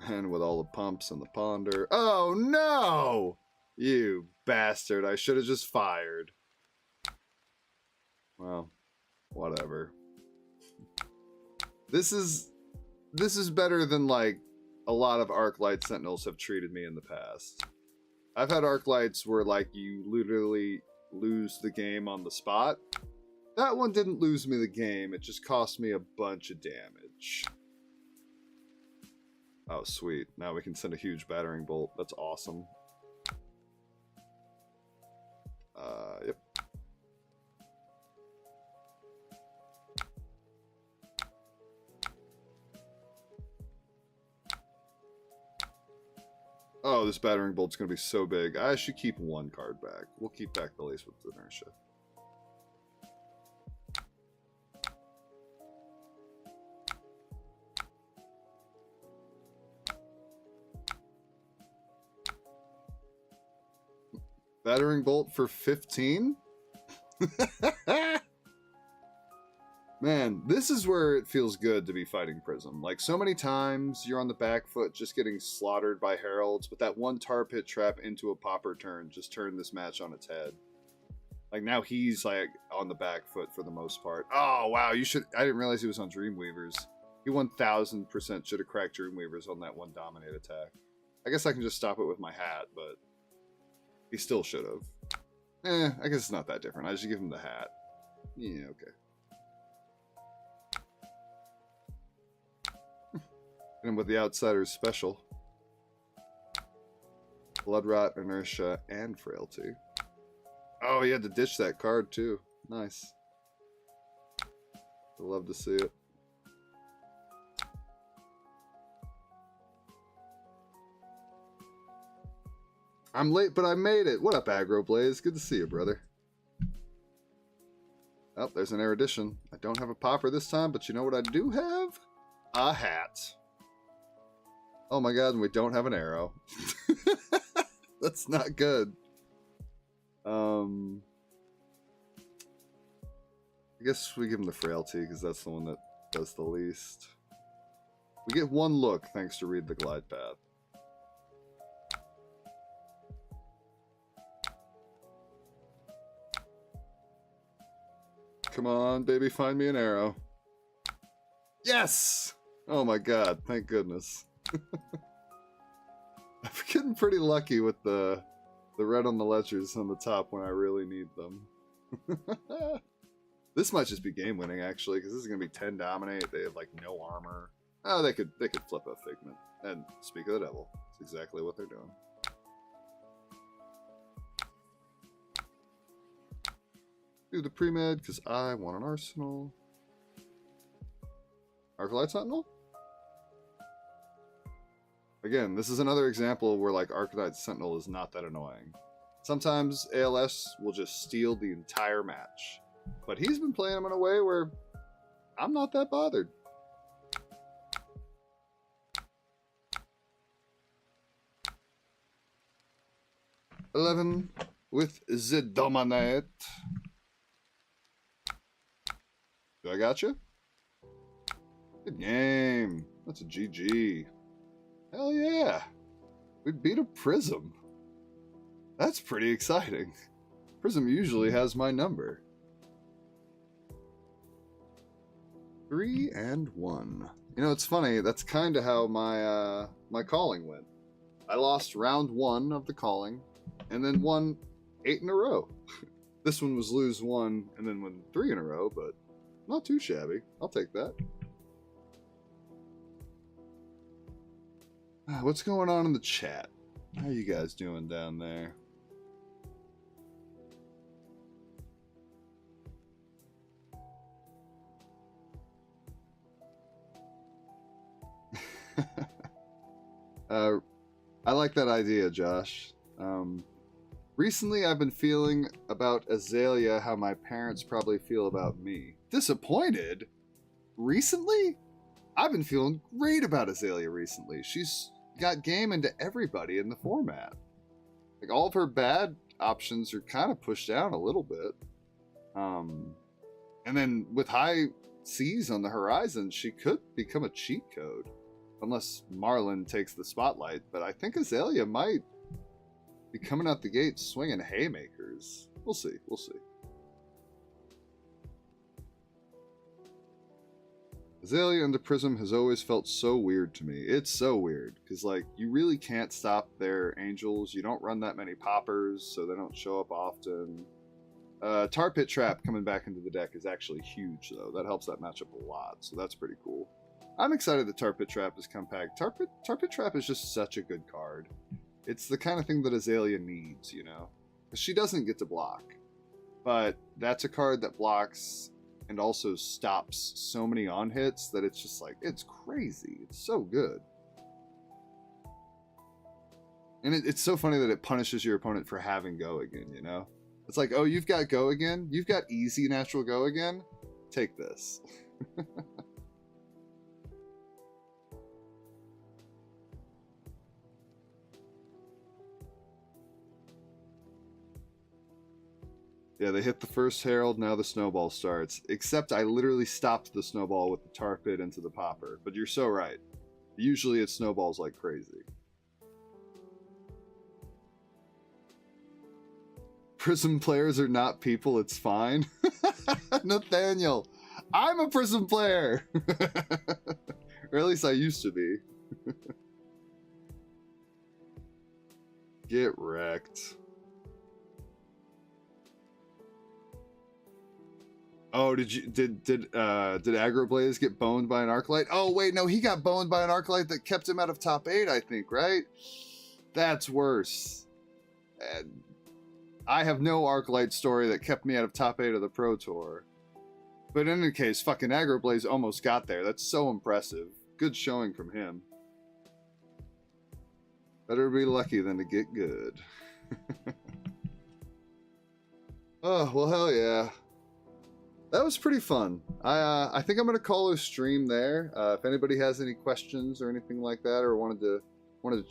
And with all the pumps and the ponder. Oh no! You bastard. I should have just fired. Well, whatever. This is better than like a lot of Arclight Sentinels have treated me in the past. I've had Arclights where like you literally lose the game on the spot. That one didn't lose me the game, it just cost me a bunch of damage. Oh, sweet. Now we can send a huge battering bolt. That's awesome. Yep. Oh, this battering bolt's going to be so big. I should keep one card back. We'll keep back the Lace with Inertia. Battering bolt for 15? Man, this is where it feels good to be fighting Prism. Like, so many times you're on the back foot just getting slaughtered by Heralds, but that one Tar Pit trap into a Popper turn just turned this match on its head. Like, now he's, like, on the back foot for the most part. Oh, wow, you should... I didn't realize he was on Dreamweavers. He 1000% should have cracked Dreamweavers on that one Dominate attack. I guess I can just stop it with my hat, but... he still should have. I guess it's not that different. I should give him the hat. Yeah, okay. Hit him with the Outsider's special. Blood Rot, Inertia, and Frailty. Oh, he had to ditch that card too. Nice. I love to see it. I'm late, but I made it. What up, Aggro Blaze? Good to see you, brother. Oh, there's an Erudition. I don't have a Popper this time, but you know what I do have? A hat. Oh my god, and we don't have an arrow. That's not good. I guess we give him the Frailty, because that's the one that does the least. We get one look, thanks to Read the Glide Path. Come on, baby, find me an arrow. Yes! Oh my god, thank goodness. I'm getting pretty lucky with the red on the ledgers on the top when I really need them. This might just be game winning actually, because this is gonna be 10 dominate. They have like no armor. Oh, they could flip a Figment. And speak of the devil, it's exactly what they're doing. Do the pre-med because I want an arsenal. Arclight Sentinel? Again, this is another example where like Arclight Sentinel is not that annoying. Sometimes ALS will just steal the entire match. But he's been playing him in a way where I'm not that bothered. $11 with the Dominate. Do I got you? Good game. That's a GG. Hell yeah. We beat a Prism. That's pretty exciting. Prism usually has my number. 3 and 1. You know, it's funny. That's kind of how my my calling went. I lost round 1 of the calling, and then won 8 in a row. This one was lose 1 and then win 3 in a row, but not too shabby. I'll take that. What's going on in the chat? How you guys doing down there? I like that idea, Josh. Recently, I've been feeling about Azalea how my parents probably feel about me. Disappointed? Recently? I've been feeling great about Azalea recently. She's got game into everybody in the format. Like, all of her bad options are kind of pushed down a little bit. And then with high C's on the horizon, she could become a cheat code. Unless Marlin takes the spotlight, but I think Azalea might be coming out the gate swinging haymakers. We'll see, we'll see. Azalea into Prism has always felt so weird to me. It's so weird, because like, you really can't stop their angels. You don't run that many poppers, so they don't show up often. Tar Pit Trap coming back into the deck is actually huge, though. That helps that matchup a lot, so that's pretty cool. I'm excited that Tar Pit Trap has come back. Tar Pit Trap is just such a good card. It's the kind of thing that Azalea needs, you know? Because she doesn't get to block. But that's a card that blocks and also stops so many on-hits that it's just like, it's crazy. It's so good. And it's so funny that it punishes your opponent for having Go Again, you know? It's like, oh, you've got Go Again? You've got easy natural Go Again? Take this. Yeah, they hit the first Herald, now the snowball starts. Except I literally stopped the snowball with the Tar Pit into the popper. But you're so right. Usually it snowballs like crazy. Prism players are not people, it's fine. Nathaniel, I'm a Prism player! Or at least I used to be. Get wrecked. Oh, did Agroblaze get boned by an Arclight? Oh wait, no, he got boned by an Arclight that kept him out of top 8, I think, right? That's worse. And I have no Arclight story that kept me out of top 8 of the Pro Tour. But in any case, fucking Agroblaze almost got there. That's so impressive. Good showing from him. Better be lucky than to get good. Oh, well, hell yeah. That was pretty fun. I think I'm gonna call a stream there. If anybody has any questions or anything like that, or wanted to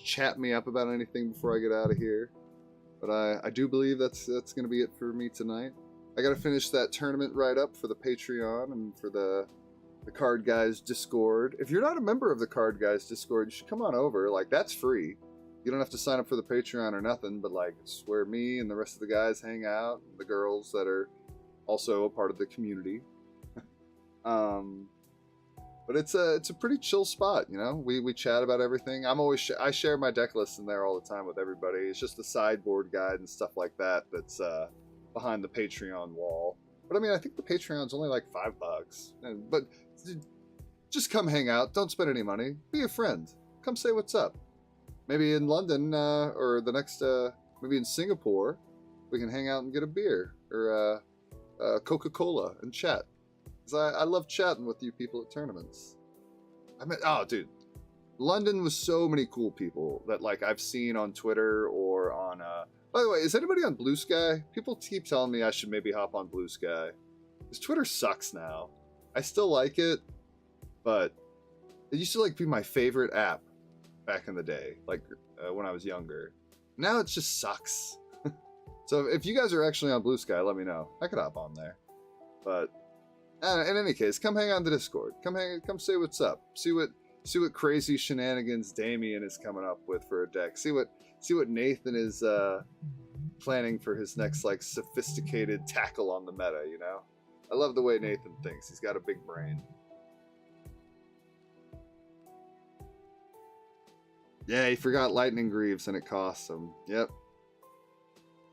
chat me up about anything before I get out of here, but I do believe that's gonna be it for me tonight. I gotta finish that tournament write-up for the Patreon and for the TheCardGuyz Discord. If you're not a member of the TheCardGuyz Discord, you should come on over. Like, that's free. You don't have to sign up for the Patreon or nothing, but like, it's where me and the rest of the guys hang out, the girls that are also a part of the community. But it's a pretty chill spot, you know. We chat about everything. I share my deck list in there all the time with everybody. It's just the sideboard guide and stuff like that that's behind the Patreon wall. But I mean, I think the Patreon's only like $5. But just come hang out. Don't spend any money. Be a friend. Come say what's up. Maybe in London or the next maybe in Singapore, we can hang out and get a beer or Coca-Cola and chat. Because I love chatting with you people at tournaments. I mean, oh, dude. London was so many cool people that, like, I've seen on Twitter or on... By the way, is anybody on Blue Sky? People keep telling me I should maybe hop on Blue Sky. Because Twitter sucks now. I still like it, but it used to, like, be my favorite app back in the day, like, when I was younger. Now it just sucks. So if you guys are actually on Blue Sky, let me know. I could hop on there. But in any case, come hang on the Discord. Come say what's up. See what crazy shenanigans Damien is coming up with for a deck. See what Nathan is planning for his next like sophisticated tackle on the meta, you know? I love the way Nathan thinks. He's got a big brain. Yeah, he forgot Lightning Greaves and it costs him. Yep.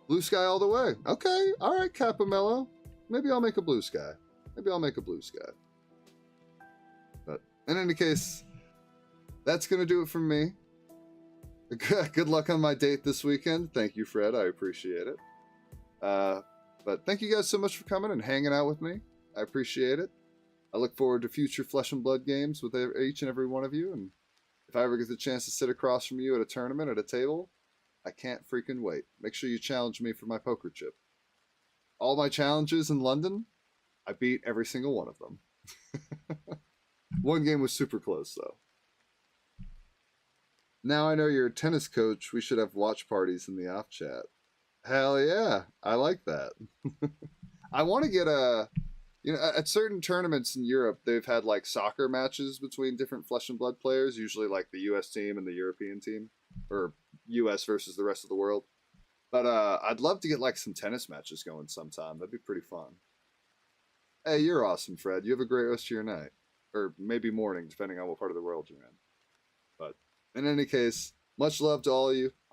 Blue Sky all the way. Okay, all right, Capamelo. Maybe I'll make a Blue Sky. Maybe I'll make a Blue Sky. But in any case, that's going to do it from me. Good luck on my date this weekend. Thank you, Fred. I appreciate it. But thank you guys so much for coming and hanging out with me. I appreciate it. I look forward to future Flesh and Blood games with each and every one of you. And if I ever get the chance to sit across from you at a tournament at a table, I can't freaking wait. Make sure you challenge me for my poker chip. All my challenges in London, I beat every single one of them. One game was super close, though. Now I know you're a tennis coach, we should have watch parties in the off chat. Hell yeah, I like that. I want to get at certain tournaments in Europe, they've had like soccer matches between different Flesh and Blood players, usually like the US team and the European team, or US versus the rest of the world. But I'd love to get like some tennis matches going sometime. That'd be pretty fun. Hey, you're awesome, Fred. You have a great rest of your night. Or maybe morning, depending on what part of the world you're in. But in any case, much love to all of you.